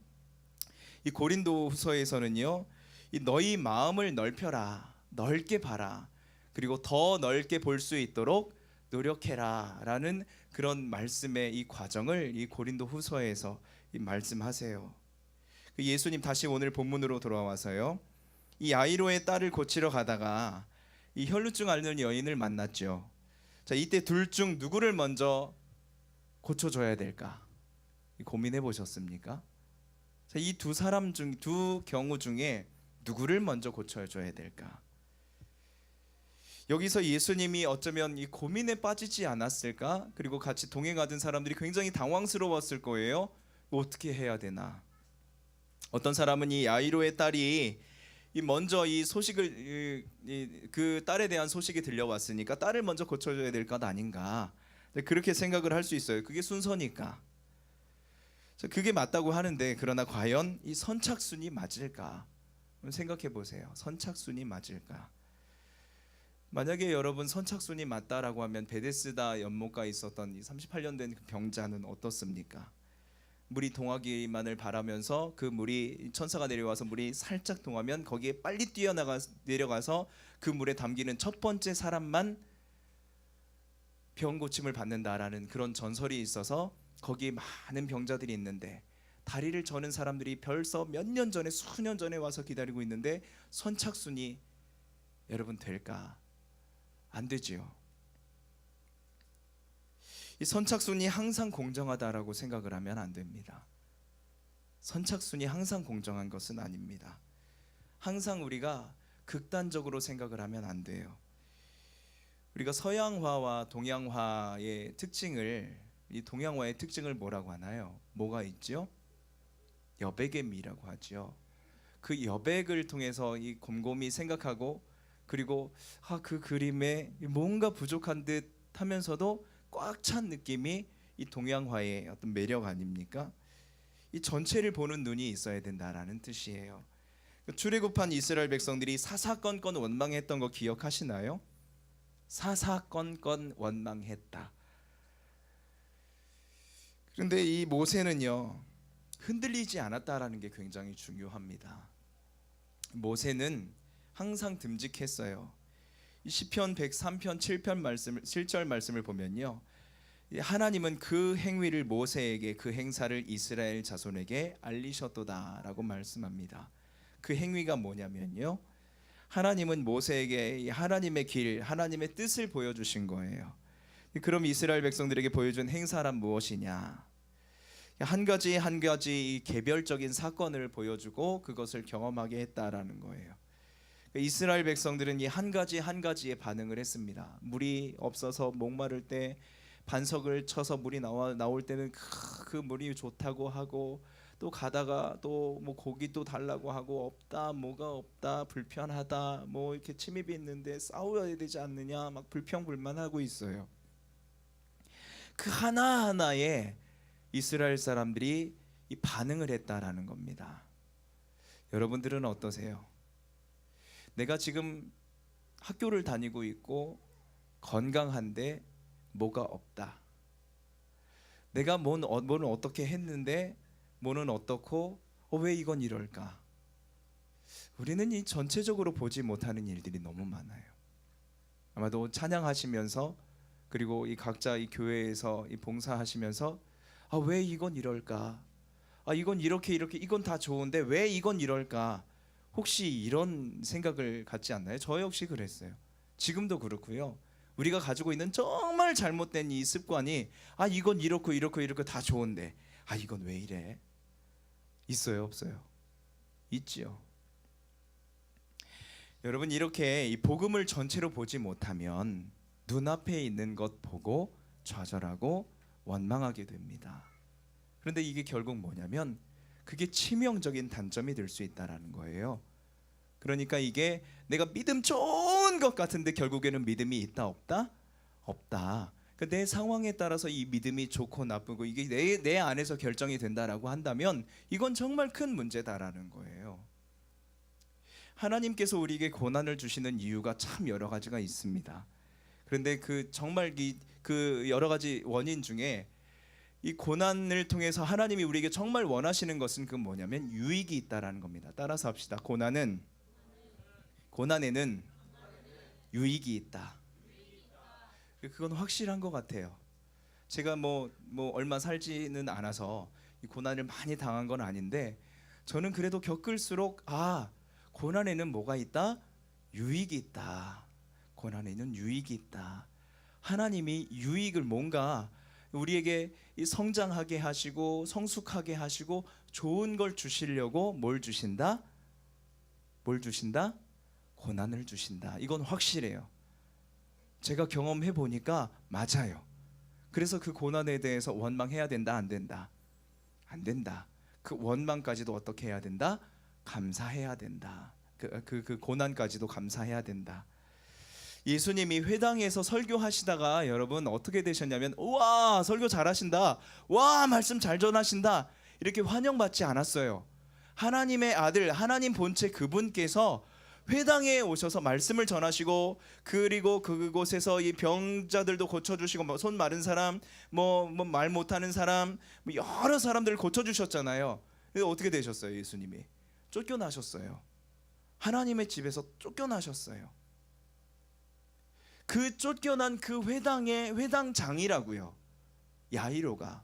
이 고린도후서에서는요, 이 너희 마음을 넓혀라, 넓게 봐라, 그리고 더 넓게 볼 수 있도록 노력해라라는 그런 말씀의 이 과정을 이 고린도후서에서 말씀하세요. 예수님 다시 오늘 본문으로 돌아와서요, 이 야이로의 딸을 고치러 가다가 이 혈루증 앓는 여인을 만났죠. 자, 이때 둘 중 누구를 먼저 고쳐줘야 될까 고민해 보셨습니까? 자, 이 두 경우 중에 누구를 먼저 고쳐줘야 될까? 여기서 예수님이 어쩌면 이 고민에 빠지지 않았을까? 그리고 같이 동행하던 사람들이 굉장히 당황스러웠을 거예요. 어떻게 해야 되나? 어떤 사람은 이 야이로의 딸이 먼저 이 소식을 그 딸에 대한 소식이 들려왔으니까 딸을 먼저 고쳐줘야 될 것 아닌가, 그렇게 생각을 할 수 있어요. 그게 순서니까. 그게 맞다고 하는데, 그러나 과연 이 선착순이 맞을까? 생각해 보세요. 선착순이 맞을까? 만약에 여러분 선착순이 맞다라고 하면 베데스다 연못가에 있었던 이 38년 된 그 병자는 어떻습니까? 물이 동하기만을 바라면서 그 물이 천사가 내려와서 물이 살짝 동하면 거기에 빨리 내려가서 그 물에 담기는 첫 번째 사람만 병 고침을 받는다라는 그런 전설이 있어서 거기에 많은 병자들이 있는데 다리를 저는 사람들이 벌써 몇 년 전에 수년 전에 와서 기다리고 있는데 선착순이 여러분 될까? 안 되지요. 이 선착순이 항상 공정하다라고 생각을 하면 안 됩니다. 선착순이 항상 공정한 것은 아닙니다. 항상 우리가 극단적으로 생각을 하면 안 돼요. 우리가 서양화와 동양화의 특징을 이 동양화의 특징을 뭐라고 하나요? 뭐가 있죠? 여백의 미라고 하죠. 그 여백을 통해서 이 곰곰이 생각하고 그리고 그 그림에 뭔가 부족한 듯 하면서도 꽉 찬 느낌이 이 동양화의 어떤 매력 아닙니까? 이 전체를 보는 눈이 있어야 된다라는 뜻이에요. 출애굽한 이스라엘 백성들이 사사건건 원망했던 거 기억하시나요? 사사건건 원망했다. 그런데 이 모세는요 흔들리지 않았다라는 게 굉장히 중요합니다. 모세는 항상 듬직했어요. 이 시편 103편 7절 말씀을 보면요, 하나님은 그 행위를 모세에게 그 행사를 이스라엘 자손에게 알리셨도다라고 말씀합니다. 그 행위가 뭐냐면요, 하나님은 모세에게 하나님의 길, 하나님의 뜻을 보여주신 거예요. 그럼 이스라엘 백성들에게 보여준 행사란 무엇이냐? 한 가지 한 가지 개별적인 사건을 보여주고 그것을 경험하게 했다라는 거예요. 이스라엘 백성들은 이 한 가지 한 가지에 반응을 했습니다. 물이 없어서 목마를 때 반석을 쳐서 물이 나올 때는 그 물이 좋다고 하고, 또 가다가 또 뭐 고기 또 달라고 하고, 없다 뭐가 없다 불편하다 뭐 이렇게 침입이 있는데 싸워야 되지 않느냐 막 불평불만하고 있어요. 그 하나하나에 이스라엘 사람들이 이 반응을 했다라는 겁니다. 여러분들은 어떠세요? 내가 지금 학교를 다니고 있고 건강한데 뭐가 없다. 내가 뭐는 어떻게 했는데 뭐는 어떻고 왜 이건 이럴까? 우리는 이 전체적으로 보지 못하는 일들이 너무 많아요. 아마도 찬양하시면서 그리고 이 각자 이 교회에서 이 봉사하시면서 왜 이건 이럴까? 이건 이렇게 이건 다 좋은데 왜 이건 이럴까? 혹시 이런 생각을 갖지 않나요? 저 역시 그랬어요. 지금도 그렇고요. 우리가 가지고 있는 정말 잘못된 이 습관이 이건 이렇고 다 좋은데 이건 왜 이래? 있어요, 없어요? 있지요. 여러분, 이렇게 이 복음을 전체로 보지 못하면 눈앞에 있는 것 보고 좌절하고 원망하게 됩니다. 그런데 이게 결국 뭐냐면 그게 치명적인 단점이 될 수 있다라는 거예요. 그러니까 이게 내가 믿음 좋은 것 같은데 결국에는 믿음이 있다 없다? 없다. 그러니까 내 상황에 따라서 이 믿음이 좋고 나쁘고 이게 내 안에서 결정이 된다라고 한다면 이건 정말 큰 문제다라는 거예요. 하나님께서 우리에게 고난을 주시는 이유가 참 여러 가지가 있습니다. 그런데 정말 그 여러 가지 원인 중에 이 고난을 통해서 하나님이 우리에게 정말 원하시는 것은 그 뭐냐면 유익이 있다라는 겁니다. 따라서 합시다. 고난에는 유익이 있다. 그건 확실한 것 같아요. 제가 뭐 얼마 살지는 않아서 이 고난을 많이 당한 건 아닌데 저는 그래도 겪을수록 고난에는 뭐가 있다? 유익이 있다. 고난에는 유익이 있다. 하나님이 유익을 뭔가 우리에게 성장하게 하시고 성숙하게 하시고 좋은 걸 주시려고 뭘 주신다? 고난을 주신다. 이건 확실해요. 제가 경험해 보니까 맞아요. 그래서 그 고난에 대해서 원망해야 된다, 안 된다? 안 된다. 그 원망까지도 어떻게 해야 된다? 감사해야 된다. 그 고난까지도 감사해야 된다. 예수님이 회당에서 설교하시다가 여러분 어떻게 되셨냐면, 우와 설교 잘하신다, 와 말씀 잘 전하신다, 이렇게 환영받지 않았어요. 하나님의 아들, 하나님 본체 그분께서 회당에 오셔서 말씀을 전하시고, 그리고 그곳에서 이 병자들도 고쳐주시고, 뭐 손 마른 사람, 뭐 말 못하는 사람, 뭐 여러 사람들을 고쳐주셨잖아요. 근데 어떻게 되셨어요? 예수님이 쫓겨나셨어요. 하나님의 집에서 쫓겨나셨어요. 그 쫓겨난 그 회당의 회당장이라고요, 야이로가.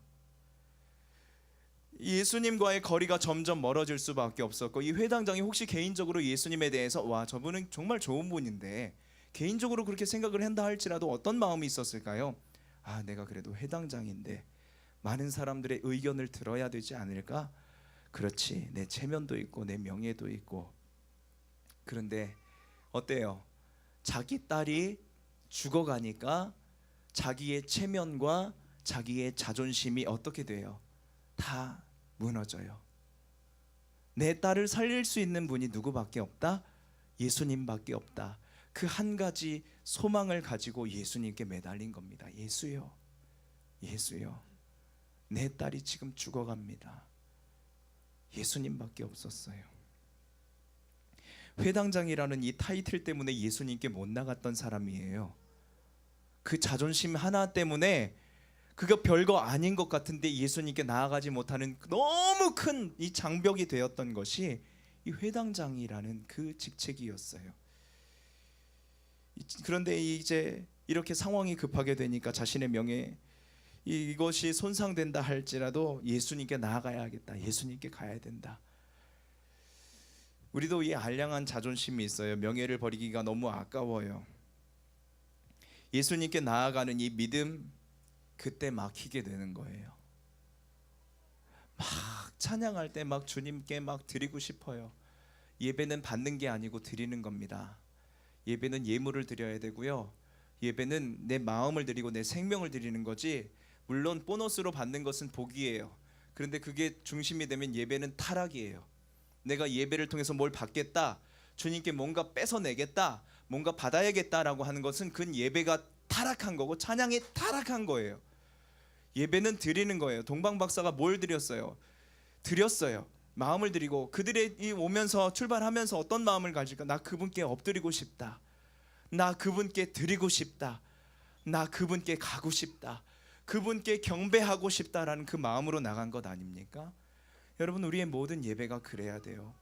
예수님과의 거리가 점점 멀어질 수밖에 없었고, 이 회당장이 혹시 개인적으로 예수님에 대해서 와, 저분은 정말 좋은 분인데, 개인적으로 그렇게 생각을 한다 할지라도 어떤 마음이 있었을까요? 아, 내가 그래도 회당장인데 많은 사람들의 의견을 들어야 되지 않을까? 그렇지, 내 체면도 있고 내 명예도 있고. 그런데 어때요? 자기 딸이 죽어가니까 자기의 체면과 자기의 자존심이 어떻게 돼요? 다 무너져요. 내 딸을 살릴 수 있는 분이 누구밖에 없다? 예수님밖에 없다. 그 한 가지 소망을 가지고 예수님께 매달린 겁니다. 예수요, 예수요, 내 딸이 지금 죽어갑니다. 예수님밖에 없었어요. 회당장이라는 이 타이틀 때문에 예수님께 못 나갔던 사람이에요. 그 자존심 하나 때문에 그거 별거 아닌 것 같은데 예수님께 나아가지 못하는 너무 큰 이 장벽이 되었던 것이 이 회당장이라는 그 직책이었어요. 그런데 이제 이렇게 상황이 급하게 되니까 자신의 명예, 이것이 손상된다 할지라도 예수님께 나아가야겠다, 예수님께 가야 된다. 우리도 이 알량한 자존심이 있어요. 명예를 버리기가 너무 아까워요. 예수님께 나아가는 이 믿음, 그때 막히게 되는 거예요. 막 찬양할 때 막 주님께 막 드리고 싶어요. 예배는 받는 게 아니고 드리는 겁니다. 예배는 예물을 드려야 되고요, 예배는 내 마음을 드리고 내 생명을 드리는 거지, 물론 보너스로 받는 것은 복이에요. 그런데 그게 중심이 되면 예배는 타락이에요. 내가 예배를 통해서 뭘 받겠다, 주님께 뭔가 뺏어내겠다, 뭔가 받아야겠다라고 하는 것은 그 예배가 타락한 거고 찬양이 타락한 거예요. 예배는 드리는 거예요. 동방박사가 뭘 드렸어요? 드렸어요. 마음을 드리고, 그들이 이 오면서 출발하면서 어떤 마음을 가질까? 나 그분께 엎드리고 싶다, 나 그분께 드리고 싶다, 나 그분께 가고 싶다, 그분께 경배하고 싶다라는 그 마음으로 나간 것 아닙니까? 여러분, 우리의 모든 예배가 그래야 돼요.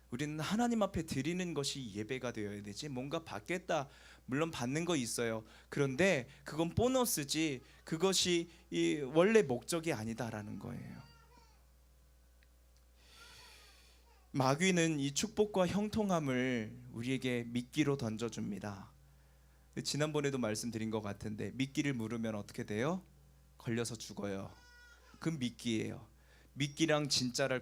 우리는 하나님 앞에 드리는 것이 예배가 되어야 되지, 뭔가 받겠다, 물론 받는 거 있어요. 그런데 그건 보너스지, 그것이 이 원래 목적이 아니다라는 거예요. 마귀는 이 축복과 형통함을 우리에게 미끼로 던져줍니다. 지난번에도 말씀드린 것 같은데, 미끼를 물으면 어떻게 돼요? 걸려서 죽어요. 그 미끼예요. 미끼랑 진짜랑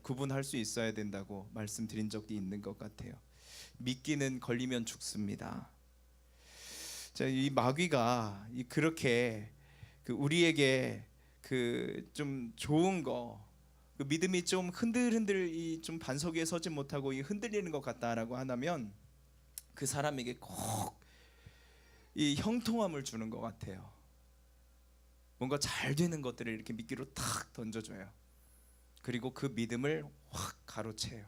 구분할 수 있어야 된다고 말씀드린 적도 있는 것 같아요. 미끼는 걸리면 죽습니다. 자, 이 마귀가 그렇게 우리에게 좀 좋은 거, 믿음이 좀 흔들흔들 좀 반석 위에 서지 못하고 흔들리는 것 같다라고 한다면, 그 사람에게 꼭 이 형통함을 주는 것 같아요. 뭔가 잘 되는 것들을 이렇게 미끼로 탁 던져줘요. 그리고 그 믿음을 확 가로채요.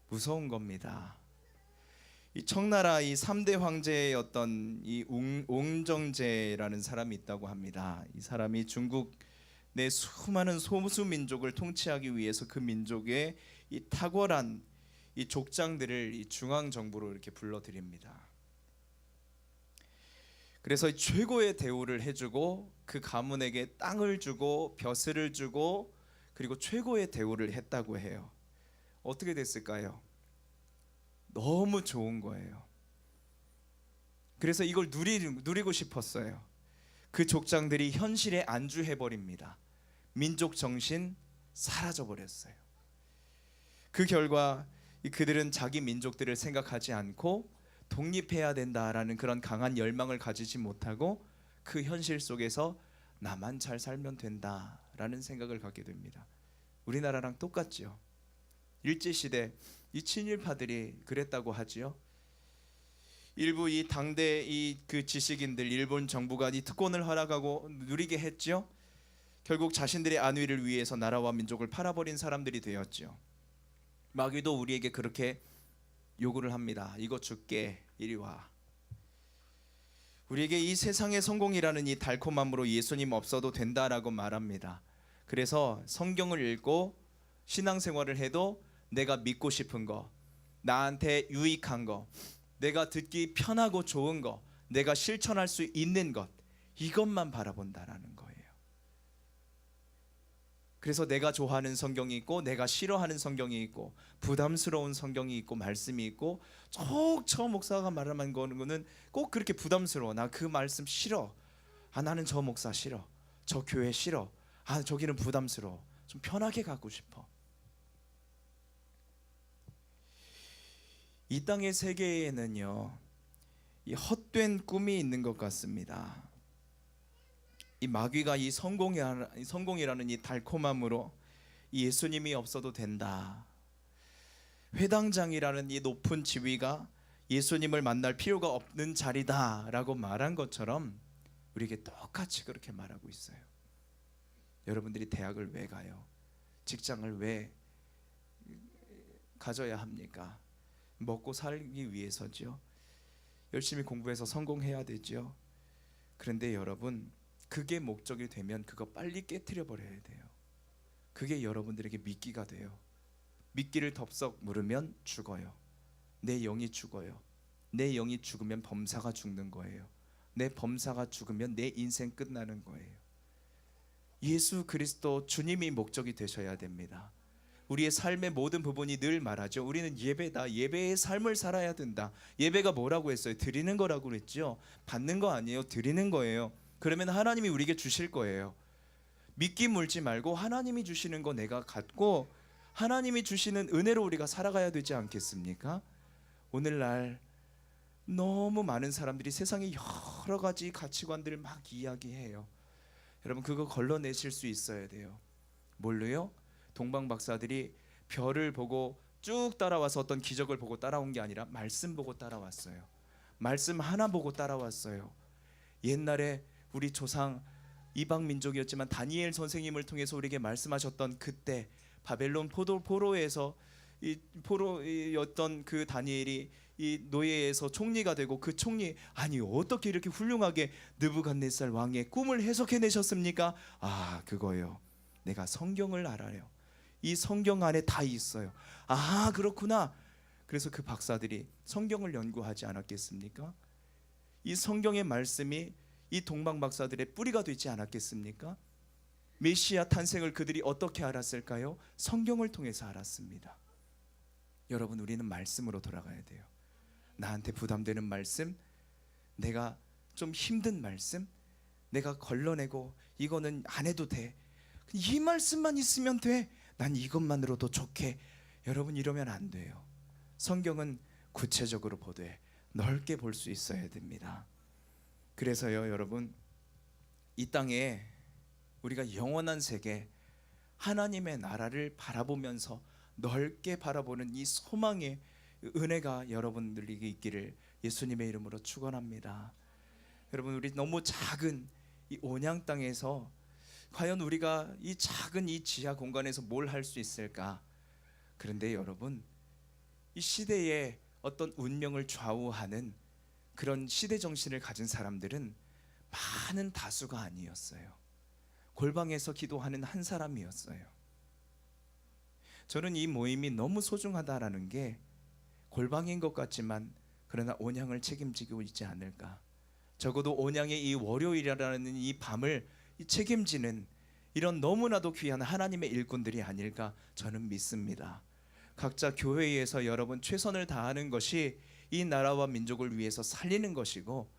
무서운 겁니다. 이 청나라 이 3대 황제였던 이 옹정제라는 사람이 있다고 합니다. 이 사람이 중국 내 수많은 소수 민족을 통치하기 위해서 그 민족의 이 탁월한 이 족장들을 이 중앙 정부로 이렇게 불러들입니다. 그래서 최고의 대우를 해주고, 그 가문에게 땅을 주고 벼슬을 주고, 그리고 최고의 대우를 했다고 해요. 어떻게 됐을까요? 너무 좋은 거예요. 그래서 이걸 누리고 싶었어요. 그 족장들이 현실에 안주해버립니다. 민족 정신 사라져버렸어요. 그 결과 그들은 자기 민족들을 생각하지 않고 독립해야 된다라는 그런 강한 열망을 가지지 못하고, 그 현실 속에서 나만 잘 살면 된다라는 생각을 갖게 됩니다. 우리나라랑 똑같죠. 일제시대 이 친일파들이 그랬다고 하지요. 일부 이 당대 그 지식인들, 일본 정부가 이 특권을 허락하고 누리게 했죠. 결국 자신들의 안위를 위해서 나라와 민족을 팔아버린 사람들이 되었죠. 마귀도 우리에게 그렇게 요구를 합니다. 이거 줄게, 이리 와. 우리에게 이 세상의 성공이라는 이 달콤함으로 예수님 없어도 된다라고 말합니다. 그래서 성경을 읽고 신앙생활을 해도 내가 믿고 싶은 거, 나한테 유익한 거, 내가 듣기 편하고 좋은 거, 내가 실천할 수 있는 것, 이것만 바라본다라는 거예요. 그래서 내가 좋아하는 성경이 있고 내가 싫어하는 성경이 있고 부담스러운 성경이 있고 말씀이 있고, 저 목사가 말하는 거는 꼭 그렇게 부담스러워. 나 그 말씀 싫어. 나는 저 목사 싫어. 저 교회 싫어. 저기는 부담스러워. 좀 편하게 가고 싶어. 이 땅의 세계에는요, 이 헛된 꿈이 있는 것 같습니다. 이 마귀가 이 성공이라는 이 달콤함으로 이 예수님이 없어도 된다, 회당장이라는 이 높은 지위가 예수님을 만날 필요가 없는 자리다라고 말한 것처럼 우리에게 똑같이 그렇게 말하고 있어요. 여러분들이 대학을 왜 가요? 직장을 왜 가져야 합니까? 먹고 살기 위해서죠. 열심히 공부해서 성공해야 되죠. 그런데 여러분, 그게 목적이 되면 그거 빨리 깨트려 버려야 돼요. 그게 여러분들에게 미끼가 돼요. 미끼를 덥석 물으면 죽어요. 내 영이 죽어요. 내 영이 죽으면 범사가 죽는 거예요. 내 범사가 죽으면 내 인생 끝나는 거예요. 예수 그리스도 주님이 목적이 되셔야 됩니다. 우리의 삶의 모든 부분이 늘 말하죠. 우리는 예배다. 예배의 삶을 살아야 된다. 예배가 뭐라고 했어요? 드리는 거라고 그랬죠. 받는 거 아니에요. 드리는 거예요. 그러면 하나님이 우리에게 주실 거예요. 미끼 물지 말고 하나님이 주시는 거 내가 갖고 하나님이 주시는 은혜로 우리가 살아가야 되지 않겠습니까? 오늘날 너무 많은 사람들이 세상에 여러 가지 가치관들을 막 이야기해요. 여러분, 그거 걸러내실 수 있어야 돼요. 뭘로요? 동방 박사들이 별을 보고 쭉 따라와서 어떤 기적을 보고 따라온 게 아니라 말씀 보고 따라왔어요. 말씀 하나 보고 따라왔어요. 옛날에 우리 조상 이방 민족이었지만 다니엘 선생님을 통해서 우리에게 말씀하셨던 그때 바벨론 포로에서 이 포로였던 그 다니엘이 이 노예에서 총리가 되고, 그 총리, 아니 어떻게 이렇게 훌륭하게 느부갓네살 왕의 꿈을 해석해내셨습니까? 그거요. 내가 성경을 알아요. 이 성경 안에 다 있어요. 그렇구나. 그래서 그 박사들이 성경을 연구하지 않았겠습니까? 이 성경의 말씀이 이 동방 박사들의 뿌리가 되지 않았겠습니까? 메시아 탄생을 그들이 어떻게 알았을까요? 성경을 통해서 알았습니다. 여러분, 우리는 말씀으로 돌아가야 돼요. 나한테 부담되는 말씀, 내가 좀 힘든 말씀, 내가 걸러내고 이거는 안 해도 돼, 이 말씀만 있으면 돼, 난 이것만으로도 좋게. 여러분, 이러면 안 돼요. 성경은 구체적으로 보되 넓게 볼 수 있어야 됩니다. 그래서요, 여러분, 이 땅에 우리가 영원한 세계, 하나님의 나라를 바라보면서 넓게 바라보는 이 소망의 은혜가 여러분들에게 있기를 예수님의 이름으로 축원합니다. 여러분, 우리 너무 작은 이 온양 땅에서 과연 우리가 이 작은 이 지하 공간에서 뭘 할 수 있을까? 그런데 여러분, 이 시대의 어떤 운명을 좌우하는 그런 시대 정신을 가진 사람들은 많은 다수가 아니었어요. 골방에서 기도하는 한 사람이었어요. 저는 이 모임이 너무 소중하다라는 게, 골방인 것 같지만 그러나 온양을 책임지고 있지 않을까. 적어도 온양의 이 월요일이라는 이 밤을 책임지는 이런 너무나도 귀한 하나님의 일꾼들이 아닐까 저는 믿습니다. 각자 교회에서 여러분 최선을 다하는 것이 이 나라와 민족을 위해서 살리는 것이고,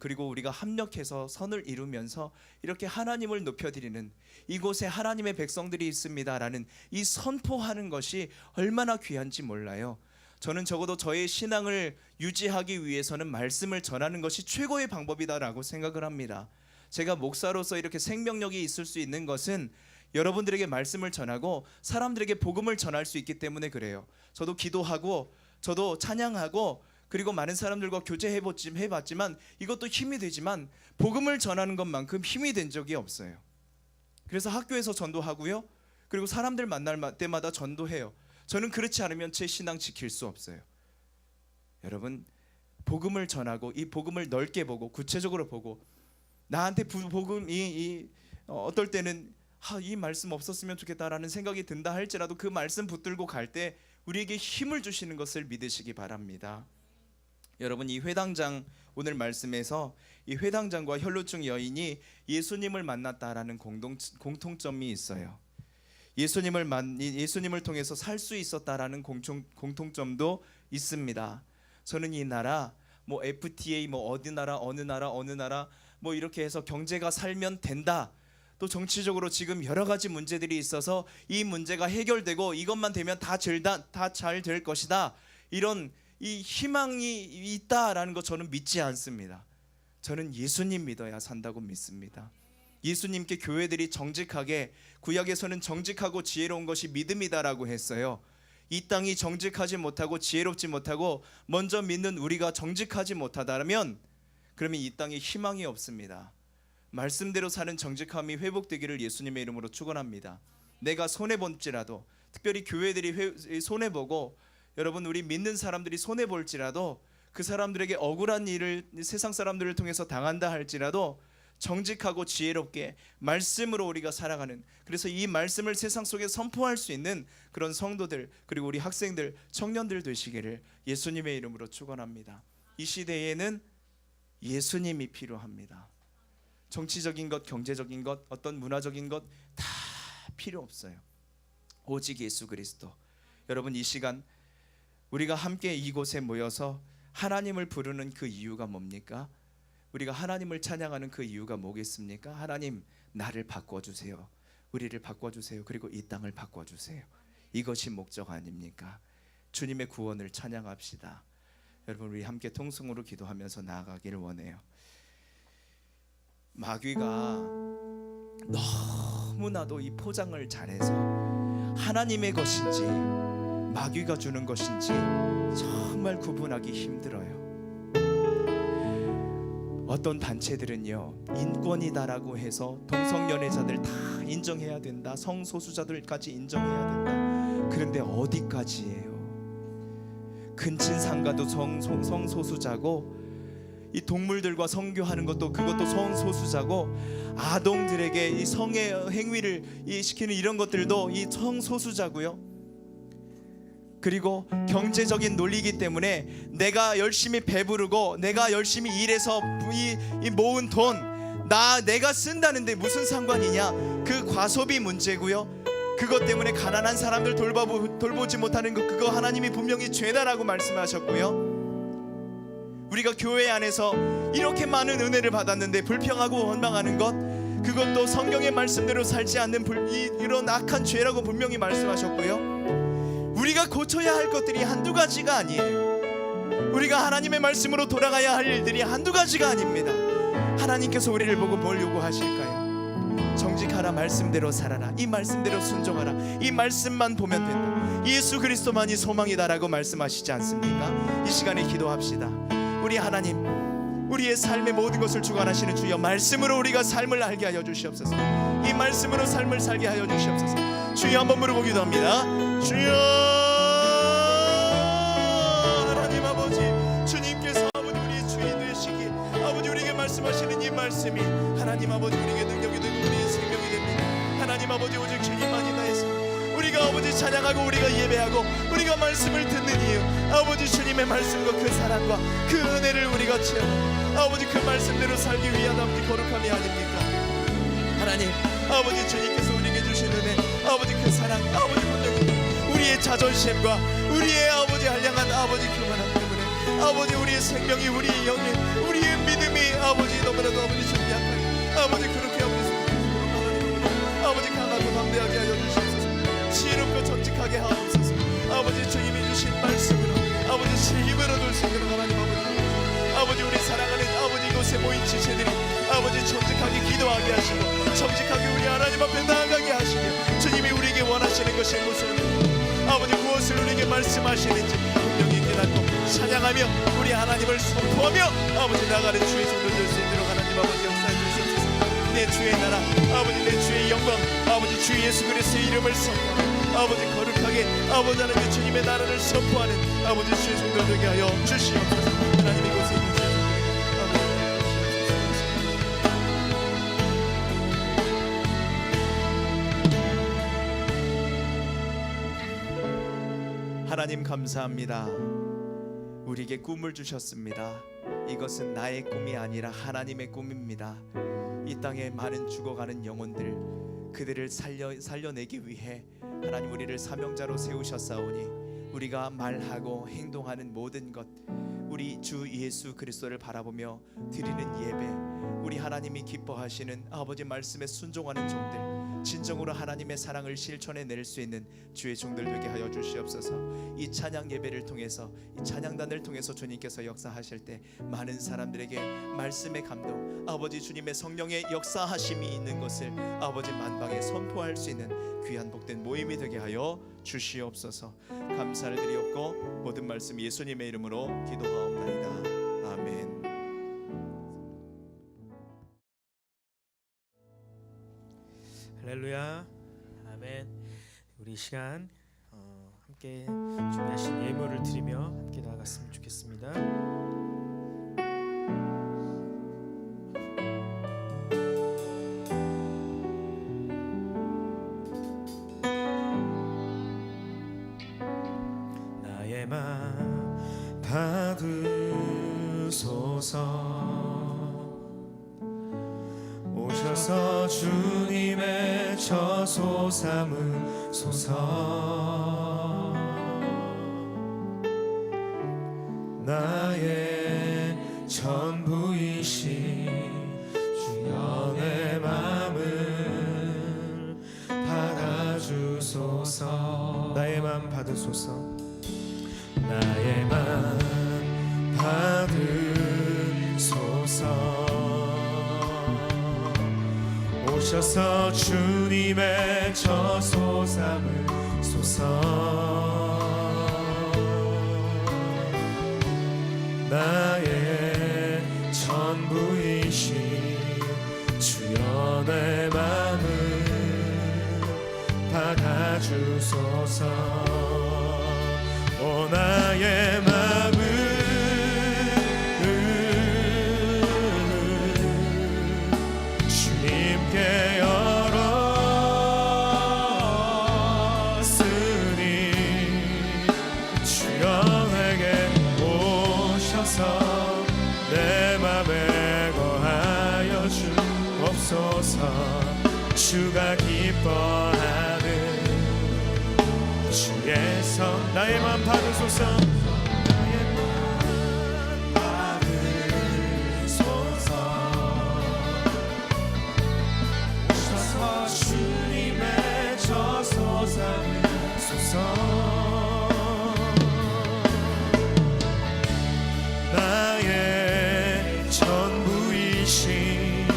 그리고 우리가 합력해서 선을 이루면서 이렇게 하나님을 높여드리는, 이곳에 하나님의 백성들이 있습니다라는 이 선포하는 것이 얼마나 귀한지 몰라요. 저는 적어도 저의 신앙을 유지하기 위해서는 말씀을 전하는 것이 최고의 방법이다라고 생각을 합니다. 제가 목사로서 이렇게 생명력이 있을 수 있는 것은 여러분들에게 말씀을 전하고 사람들에게 복음을 전할 수 있기 때문에 그래요. 저도 기도하고 저도 찬양하고 그리고 많은 사람들과 교제해봤지만 이것도 힘이 되지만 복음을 전하는 것만큼 힘이 된 적이 없어요. 그래서 학교에서 전도하고요, 그리고 사람들 만날 때마다 전도해요. 저는 그렇지 않으면 제 신앙 지킬 수 없어요. 여러분, 복음을 전하고 이 복음을 넓게 보고 구체적으로 보고 나한테 복음이 어떨 때는 이 말씀 없었으면 좋겠다라는 생각이 든다 할지라도 그 말씀 붙들고 갈 때 우리에게 힘을 주시는 것을 믿으시기 바랍니다. 여러분, 이 회당장 오늘 말씀에서 이 회당장과 혈루증 여인이 예수님을 만났다라는 공통점이 있어요. 예수님을 통해서 살 수 있었다라는 공통점도 있습니다. 저는 이 나라 뭐 FTA 뭐 어느 나라 뭐 이렇게 해서 경제가 살면 된다, 또 정치적으로 지금 여러 가지 문제들이 있어서 이 문제가 해결되고 이것만 되면 다 잘 될 것이다, 이런 이 희망이 있다라는 거 저는 믿지 않습니다. 저는 예수님 믿어야 산다고 믿습니다. 예수님께 교회들이 정직하게, 구약에서는 정직하고 지혜로운 것이 믿음이다라고 했어요. 이 땅이 정직하지 못하고 지혜롭지 못하고 먼저 믿는 우리가 정직하지 못하다면 그러면 이 땅에 희망이 없습니다. 말씀대로 사는 정직함이 회복되기를 예수님의 이름으로 축원합니다. 내가 손해볼지라도, 특별히 교회들이 손해보고 여러분 우리 믿는 사람들이 손해볼지라도 그 사람들에게 억울한 일을 세상 사람들을 통해서 당한다 할지라도 정직하고 지혜롭게 말씀으로 우리가 살아가는, 그래서 이 말씀을 세상 속에 선포할 수 있는 그런 성도들, 그리고 우리 학생들, 청년들 되시기를 예수님의 이름으로 축원합니다. 이 시대에는 예수님이 필요합니다. 정치적인 것, 경제적인 것, 어떤 문화적인 것 다 필요 없어요. 오직 예수 그리스도. 여러분, 이 시간 우리가 함께 이곳에 모여서 하나님을 부르는 그 이유가 뭡니까? 우리가 하나님을 찬양하는 그 이유가 뭐겠습니까? 하나님, 나를 바꿔주세요. 우리를 바꿔주세요. 그리고 이 땅을 바꿔주세요. 이것이 목적 아닙니까? 주님의 구원을 찬양합시다. 여러분, 우리 함께 통성으로 기도하면서 나아가기를 원해요. 마귀가 너무나도 이 포장을 잘해서 하나님의 것인지 마귀가 주는 것인지 정말 구분하기 힘들어요. 어떤 단체들은요, 인권이다라고 해서 동성연애자들 다 인정해야 된다, 성소수자들까지 인정해야 된다. 그런데 어디까지예요? 근친상가도 성소수자고, 이 동물들과 성교하는 것도 그것도 성소수자고, 아동들에게 이 성의 행위를 시키는 이런 것들도 이 성소수자고요. 그리고 경제적인 논리이기 때문에 내가 열심히 배부르고 내가 열심히 일해서 이 모은 돈 내가 쓴다는데 무슨 상관이냐, 그 과소비 문제고요. 그것 때문에 가난한 사람들 돌보지 못하는 것, 그거 하나님이 분명히 죄다라고 말씀하셨고요. 우리가 교회 안에서 이렇게 많은 은혜를 받았는데 불평하고 원망하는 것, 그것도 성경의 말씀대로 살지 않는 이런 악한 죄라고 분명히 말씀하셨고요. 우리가 고쳐야 할 것들이 한두 가지가 아니에요. 우리가 하나님의 말씀으로 돌아가야 할 일들이 한두 가지가 아닙니다. 하나님께서 우리를 보고 뭘 요구하실까요? 정직하라, 말씀대로 살아라, 이 말씀대로 순종하라, 이 말씀만 보면 된다, 예수 그리스도만이 소망이다라고 말씀하시지 않습니까? 이 시간에 기도합시다. 우리 하나님, 우리의 삶의 모든 것을 주관하시는 주여, 말씀으로 우리가 삶을 알게 하여 주시옵소서. 이 말씀으로 삶을 살게 하여 주시옵소서. 주여, 한번 부르고 기도합니다. 주여, 하나님 아버지, 주님께서 아버지 우리의 주인 되시기, 아버지 우리에게 말씀하시는 이 말씀이 하나님 아버지 우리에게 능력이 되고 우리의 생명이 됩니다. 하나님 아버지, 오직 주님만이 다해서 우리가 아버지 찬양하고 우리가 예배하고 우리가 말씀을 듣는 이유, 아버지 주님의 말씀과 그 사랑과 그 은혜를 우리가 체험하고 아버지 그 말씀대로 살기 위한 아버지 거룩함이 아닙니까? 하나님 아버지, 주님께서 우리에게 주신 은혜, 아버지 그 사랑, 아버지 분명히 우리의 자존심과 우리의 아버지 한량한 아버지 교만함 때문에 아버지 우리의 생명이, 우리의 영이, 우리의 믿음이 아버지 너무나도 아버지 좀 약하게, 아버지 그렇게 아버지 강하고 담대하게 하여 주시옵소서. 지혜롭고 정직하게 하옵소서. 아버지 주님이 주신 말씀으로 아버지 제 힘으로 돌 수 있는 하나님 아버지 우리 사랑하는 아버지 이곳에 모인 지체들이 아버지 정직하게 기도하게 하시고 정직하게 우리 하나님 앞에 나아가게 하시며 주님이 우리에게 원하시는 것이 무슨, 아버지 무엇을 우리에게 말씀하시는지 분명히 깨닫고 찬양하며 우리 하나님을 선포하며 아버지 나가는 주의 손을 들 수 있도록 하나님 아버지 역사해 주시옵소서. 내 주의 나라, 아버지 내 주의 영광, 아버지 주 예수 그리스도의 이름을 선포하며 아버지 거룩하게 아버지 하나님 주님의 나라를 선포하는 아버지 주의 종들 되게 하여 주시옵소서. 하나님 이곳에 있는 주의 종들 하나님 감사합니다. 우리에게 꿈을 주셨습니다. 이것은 나의 꿈이 아니라 하나님의 꿈입니다. 이 땅에 많은 죽어가는 영혼들 그들을 살려내기 위해 하나님 우리를 사명자로 세우셨사오니 우리가 말하고 행동하는 모든 것 우리 주 예수 그리스도를 바라보며 드리는 예배 우리 하나님이 기뻐하시는 아버지 말씀에 순종하는 종들 진정으로 하나님의 사랑을 실천해낼 수 있는 주의 종들 되게 하여 주시옵소서. 이 찬양 예배를 통해서 이 찬양단을 통해서 주님께서 역사하실 때 많은 사람들에게 말씀의 감동 아버지 주님의 성령의 역사하심이 있는 것을 아버지 만방에 선포할 수 있는 귀한 복된 모임이 되게 하여 주시옵소서. 감사를 드리옵고 모든 말씀 예수님의 이름으로 기도하옵나이다. 아멘. 할렐루야. 아멘. 우리 이 시간 함께 준비하신 예물을 드리며 함께 나아갔으면 좋겠습니다. 나의 맘 받으소서. 오셔서 주님의 처소 삼으소서. 나의 전부이신 주여 내 맘을 받아주소서. 나의 맘 받으소서. 나의 맘 받으소서. 오셔서 주님의 처소 삼으소서. 나의 전부이신 주여 내 맘을 받아주소서. 오 나의 맘을 주님께 열었으니 주여 내게 오셔서 내 맘에 거하여 주옵소서. 주가 기뻐하는 주의 성 나의 맘 받으소서. 나의 맘 받으소서. 오셔서 주님의 처소 삼으소서. 나의 전부이신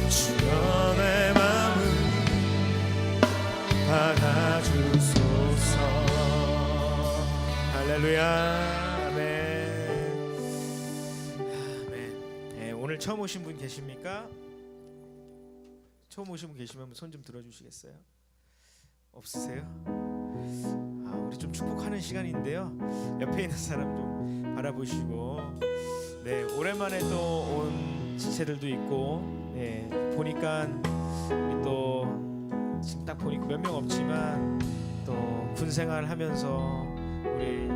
주여 내 맘을 받아주소서. 할렐루야. 아멘. 아멘. 네, 오늘 처음 오신 분 계십니까? 처음 오신 분 계시면 손 좀 들어주시겠어요? 없으세요? 우리 좀 축복하는 시간인데요. 옆에 있는 사람 좀 바라보시고, 네 오랜만에 또 온 지체들도 있고, 네 보니까 우리 또 지금 딱 보니까 몇 명 없지만 또 군생활 하면서 우리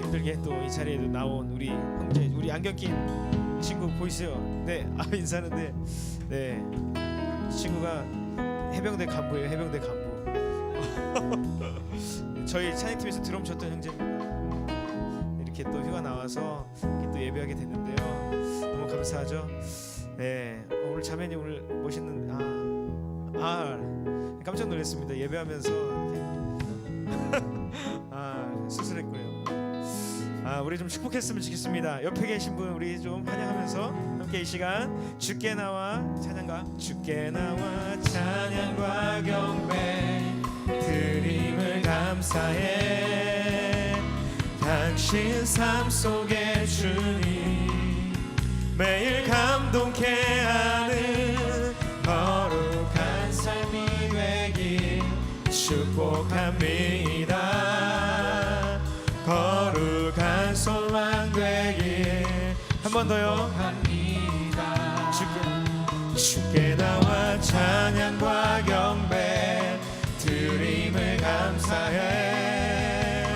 힘들게 또 이 자리에도 나온 우리 형제, 우리 안경 낀 친구 보이세요? 네, 인사하는데, 네 이 친구가 해병대 간부예요. 해병대 간부. 저희 찬양팀에서 드럼 쳤던 형제입니다. 이렇게 또 휴가 나와서 이렇게 또 예배하게 됐는데요. 너무 감사하죠. 네, 오늘 자매님 오늘 멋있는 깜짝 놀랐습니다. 예배하면서 이렇게 수술했고요. 우리 좀 축복했으면 좋겠습니다. 옆에 계신 분 우리 좀 찬양하면서 함께 이 시간 주께 나와 찬양과 주께 나와 찬양과 경배 드림을 감사해. 당신 삶 속에 주님 매일 감동케 하는 거룩한 삶이 되길 축복합니다. 번 더요. 주께 나와 찬양과 경배 드림을 감사해.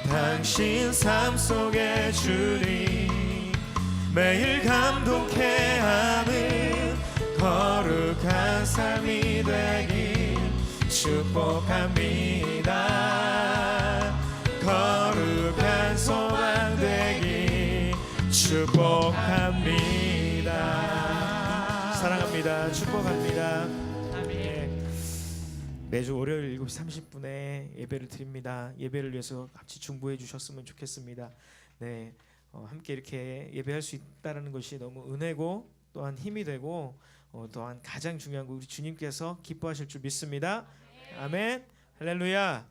당신 삶 속에 주님 매일 감동케 하는 거룩한 삶이 되길 축복합니다. 거룩한 소망 되길 축복합니다. 사랑합니다. 축복합니다. 매주 월요일 7시 30분에 예배를 드립니다. 예배를 위해서 같이 중보해 주셨으면 좋겠습니다. 네, 함께 이렇게 예배할 수 있다는 것이 너무 은혜고 또한 힘이 되고 또한 가장 중요한 거 우리 주님께서 기뻐하실 줄 믿습니다. 아멘. 할렐루야.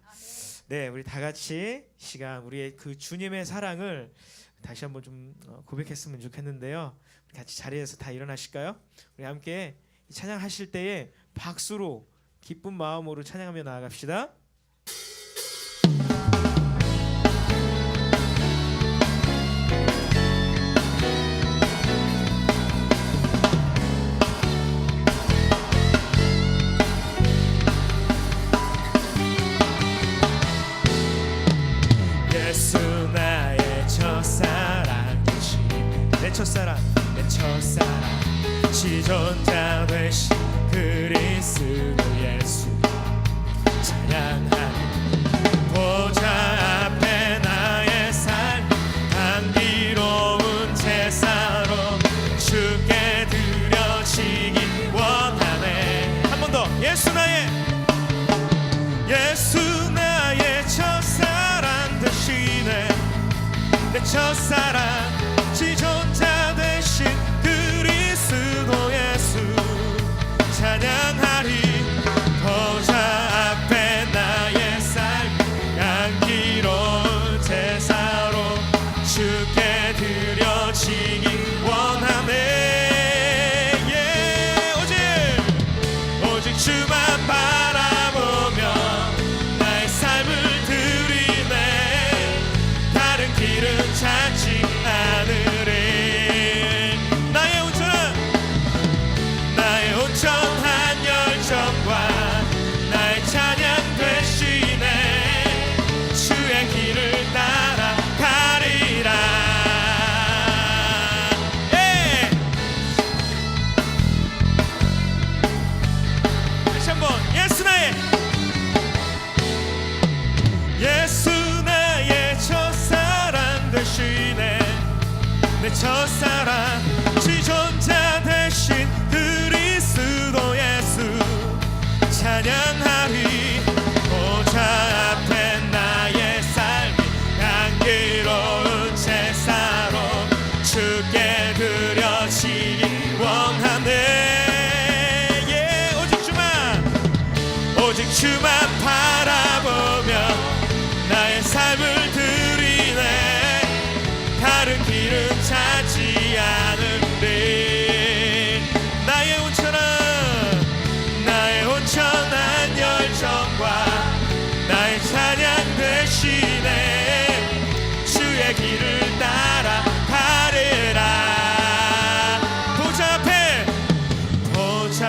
네, 우리 다 같이 시간 우리의 그 주님의 사랑을 다시 한번 좀 고백했으면 좋겠는데요. 같이 자리에서 다 일어나실까요? 우리 함께 찬양하실 때에 박수로 기쁜 마음으로 찬양하며 나아갑시다. 예수 나의 첫사랑 되신 내 첫사랑 내 첫사랑 지존자 되신 그리스도 예수 찬양하리. 보좌 앞에 나의 삶 감기로운 제사로 주께 드려지기 원하네. 한 번 더. 예수 나의 첫사랑 되시네. 내 첫사랑 지존자 되신 그리스도 예수 찬양하리. 보좌 앞에 나의 삶 향기로운 제사로 주께 드려지기 원하네. 오직 주만 바라보며 나의 삶을 드리네. 다른 길은 찾지 않으리. 나의 온전한 열정과 나의 찬양 되시네. 주의 길을 따라가리라. 다시 한번. 예수 나의 첫사랑 되시네. 내 첫사랑 지존자 되신 그리스도 예수 찬양하리. 보좌 앞에 나의 삶이 향기로운 제사로 주께 드려지기 원하네. 오직 주만 바라보며 나의 삶을 드리네. 다른 길은 찾지 않으리. 나의 온전한 열정과 나의 찬양 되시네. 주의 길을 따라가리라. 보좌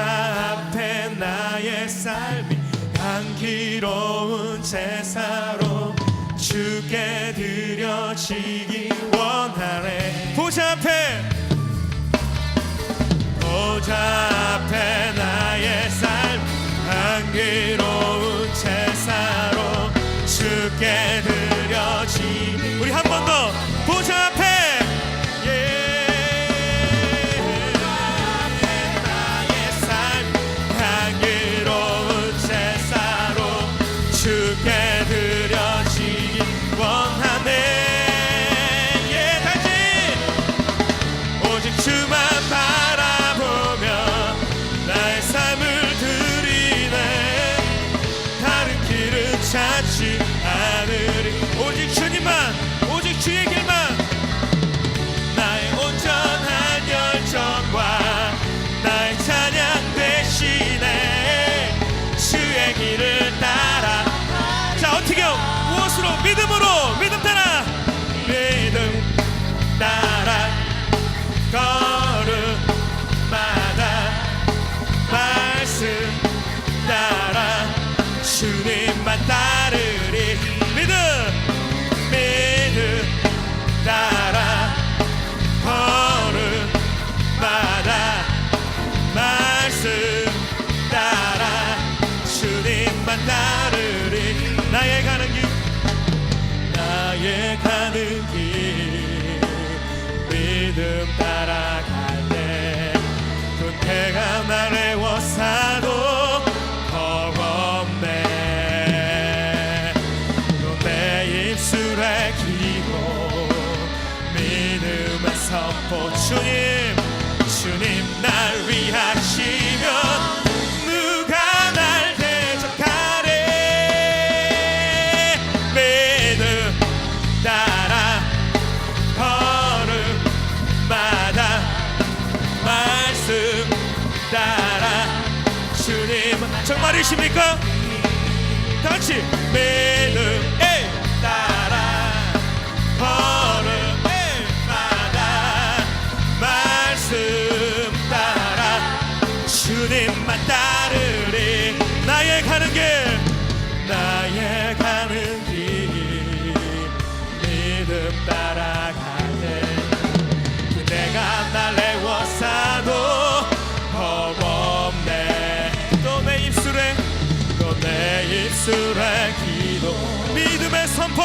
앞에 나의 삶이 향기로운 제사로 주께 드려지기 원하네. 보좌 앞에 나의 삶 향기로운 제사로 주께 드려지기. 우리 한 번 더. 보좌 앞에 나의 삶 향기로운 제사로 주께 드려지기 원하네. 오직 주만 바라보며 나의 삶을 드리네. 선포. 주님 날 위하시면 누가 날 대적하래. 믿음 따라 걸음마다 말씀 따라. 주님 정말이십니까? 다같이 믿음 따라 걸음마다 말씀 따라. 주님만 따르리. 나의 가는 길 믿음 따라가네. 내가 날 애워싸도 겁없네. 또 내 입술에 기도. 믿음의 선포.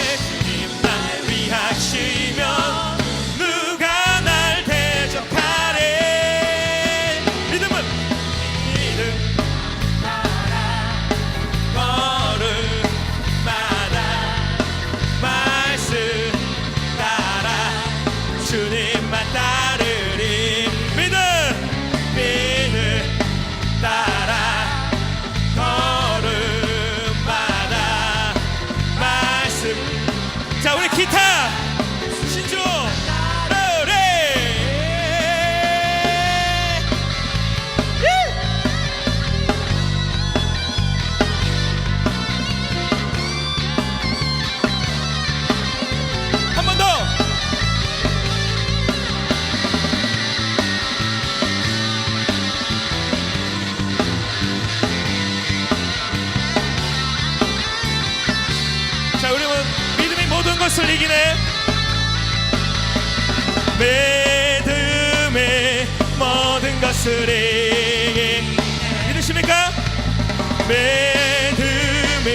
주님 날 위하시면 누가 날 대적하래. 믿음 따라 걸음마다 말씀 따라. 주님만 따르리. 믿음 따라 걸음마다 말씀. 자, 우리 기타 신조 노래. 한 번 더. 자, 우리 믿음이 모든 것을 이기네. 믿음이 모든 것을 이기. 믿으십니까? 믿음이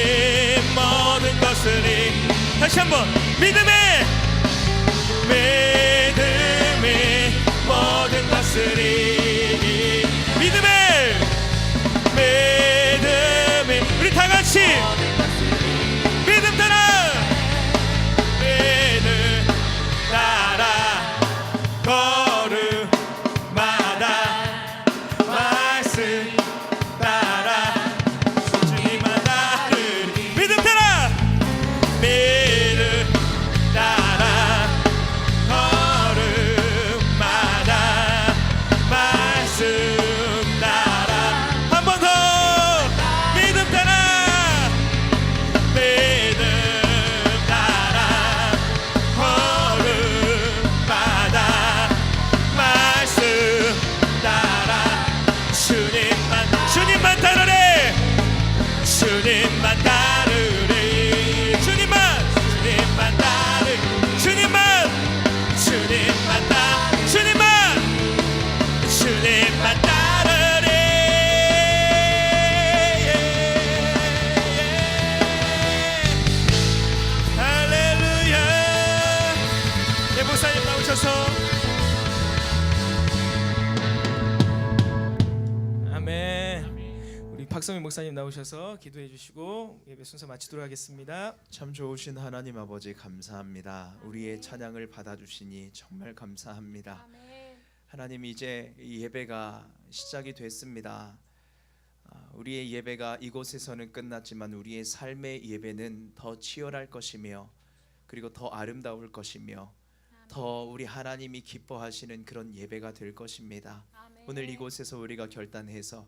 모든 것을 이기. 다시 한번. 믿음이 모든 것을 이기. 믿음이 우리 다 같이 믿음 따라 걸음마다 말씀 따라. 주님만 따르리. 믿음 따라 걸음마다 말씀 따라. 한 번 더. 믿음 따라 걸음마다 말씀 따라. 주님만 따르래. 주님만 따르래. 주님만 따르. 주님만 따르래. 할렐루야. 네, 목사님 나오셔서. 아멘. 우리 박성민 목사님 나오셔서 기도해 주시고 예배 순서 마치도록 하겠습니다. 참 좋으신 하나님 아버지 감사합니다. 우리의 찬양을 받아주시니 정말 감사합니다. 하나님, 이제 이 예배가 시작이 됐습니다. 우리의 예배가 이곳에서는 끝났지만 우리의 삶의 예배는 더 치열할 것이며 그리고 더 아름다울 것이며 더 우리 하나님이 기뻐하시는 그런 예배가 될 것입니다. 오늘 이곳에서 우리가 결단해서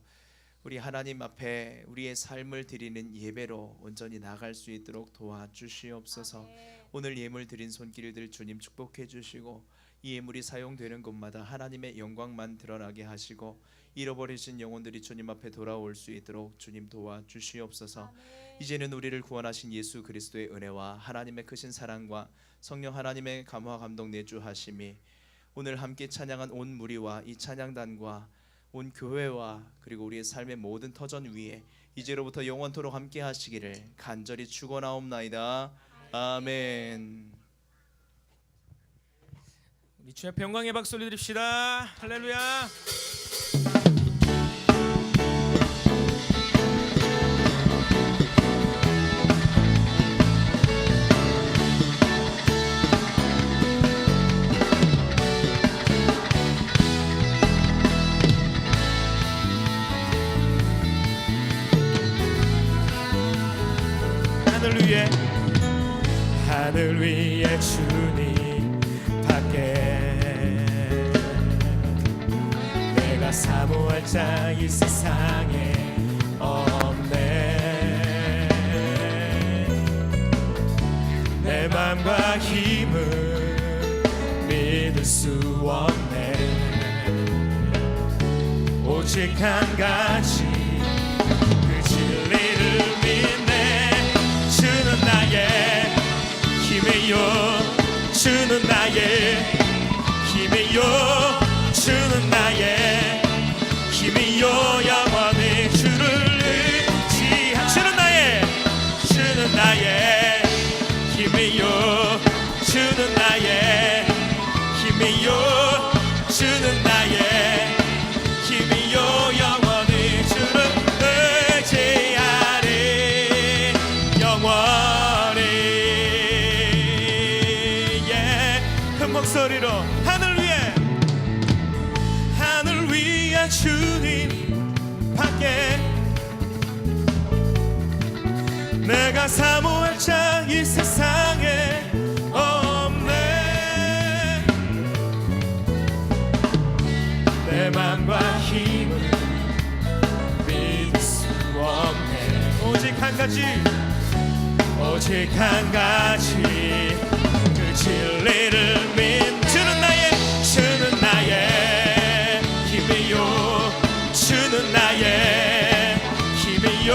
우리 하나님 앞에 우리의 삶을 드리는 예배로 온전히 나갈 수 있도록 도와주시옵소서. 오늘 예물 드린 손길들 주님 축복해 주시고 이 예물이 사용되는 곳마다 하나님의 영광만 드러나게 하시고 잃어버리신 영혼들이 주님 앞에 돌아올 수 있도록 주님 도와주시옵소서. 이제는 우리를 구원하신 예수 그리스도의 은혜와 하나님의 크신 사랑과 성령 하나님의 감화 감동 내주하심이 오늘 함께 찬양한 온 무리와 이 찬양단과 온 교회와 그리고 우리의 삶의 모든 터전 위에 이제로부터 영원토록 함께 하시기를 간절히 축원하옵나이다. 아멘. 우리 주의 평강의 박수 올려드립시다. 할렐루야. 하늘 위에 주님 밖에 내가 사모할 자 이 세상에 없네. 내 맘과 힘을 믿을 수 없네. 오직 한 가지 그 진리를 믿네. 주는 나의 힘이요, 주는 나의 힘이요, 주는 나의 힘이요. 영원히 주를 의지한 주는 나의 힘이요, 주는 나의 힘이요, 주는 나의 힘이요. 영원히 주를 의지하리. 영원히 큰 목소리로 하늘 위에 주님 밖에 내가 사모할 자 이 세상에 없네. 내 맘과 힘을 믿을 수 없네. 오직 한 가지 그 진리를 믿. 주는 나의 힘이요, 주는 나의 힘이요,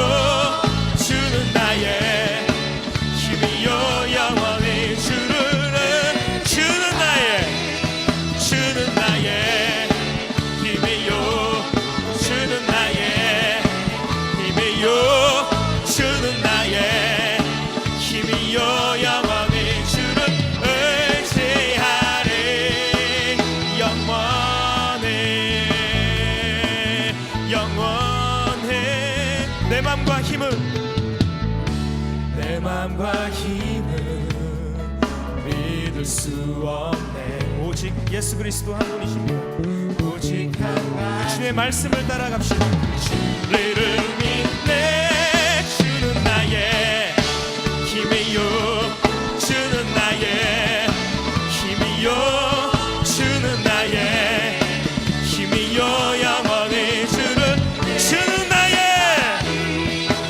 주는 나의 힘이요. 영원히 주는 나의 힘이요, 주는 나의 힘이요, 주는 나의 힘이요. 영원히 주를 의지하리. 영원히 내 맘과 힘을 믿을 수 없네. 오직 예수 그리스도 한 분이십니다. 오직 한 가지 주의 말씀을 따라갑시다. 진리를 믿네. 주는 나의 힘이요, 주는 나의 힘이요, 주는 나의 힘이요. 영원히 주는 나의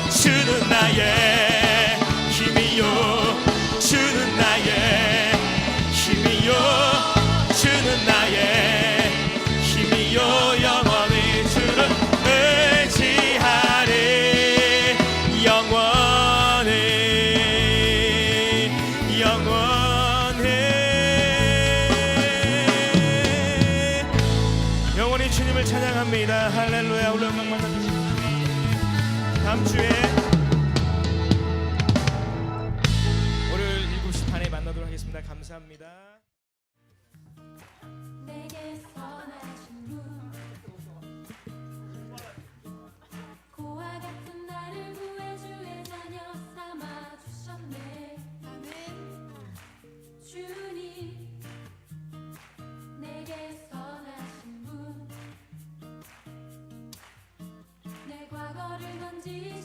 힘이요, 주는 나의 힘이요, 주는 나의 힘이요. 영원히 주를 의지하리. 영원히 주님을 찬양합니다. 할렐루야. 우리 영광 만나주시옵소서. 다음 주에 월요일 7시 반에 만나도록 하겠습니다. 감사합니다. 내게 선하신 분 고와 같은 나를 구해 주의 자녀 삼아 주셨네. 주님 내게 선하신 분 내 과거를 던지시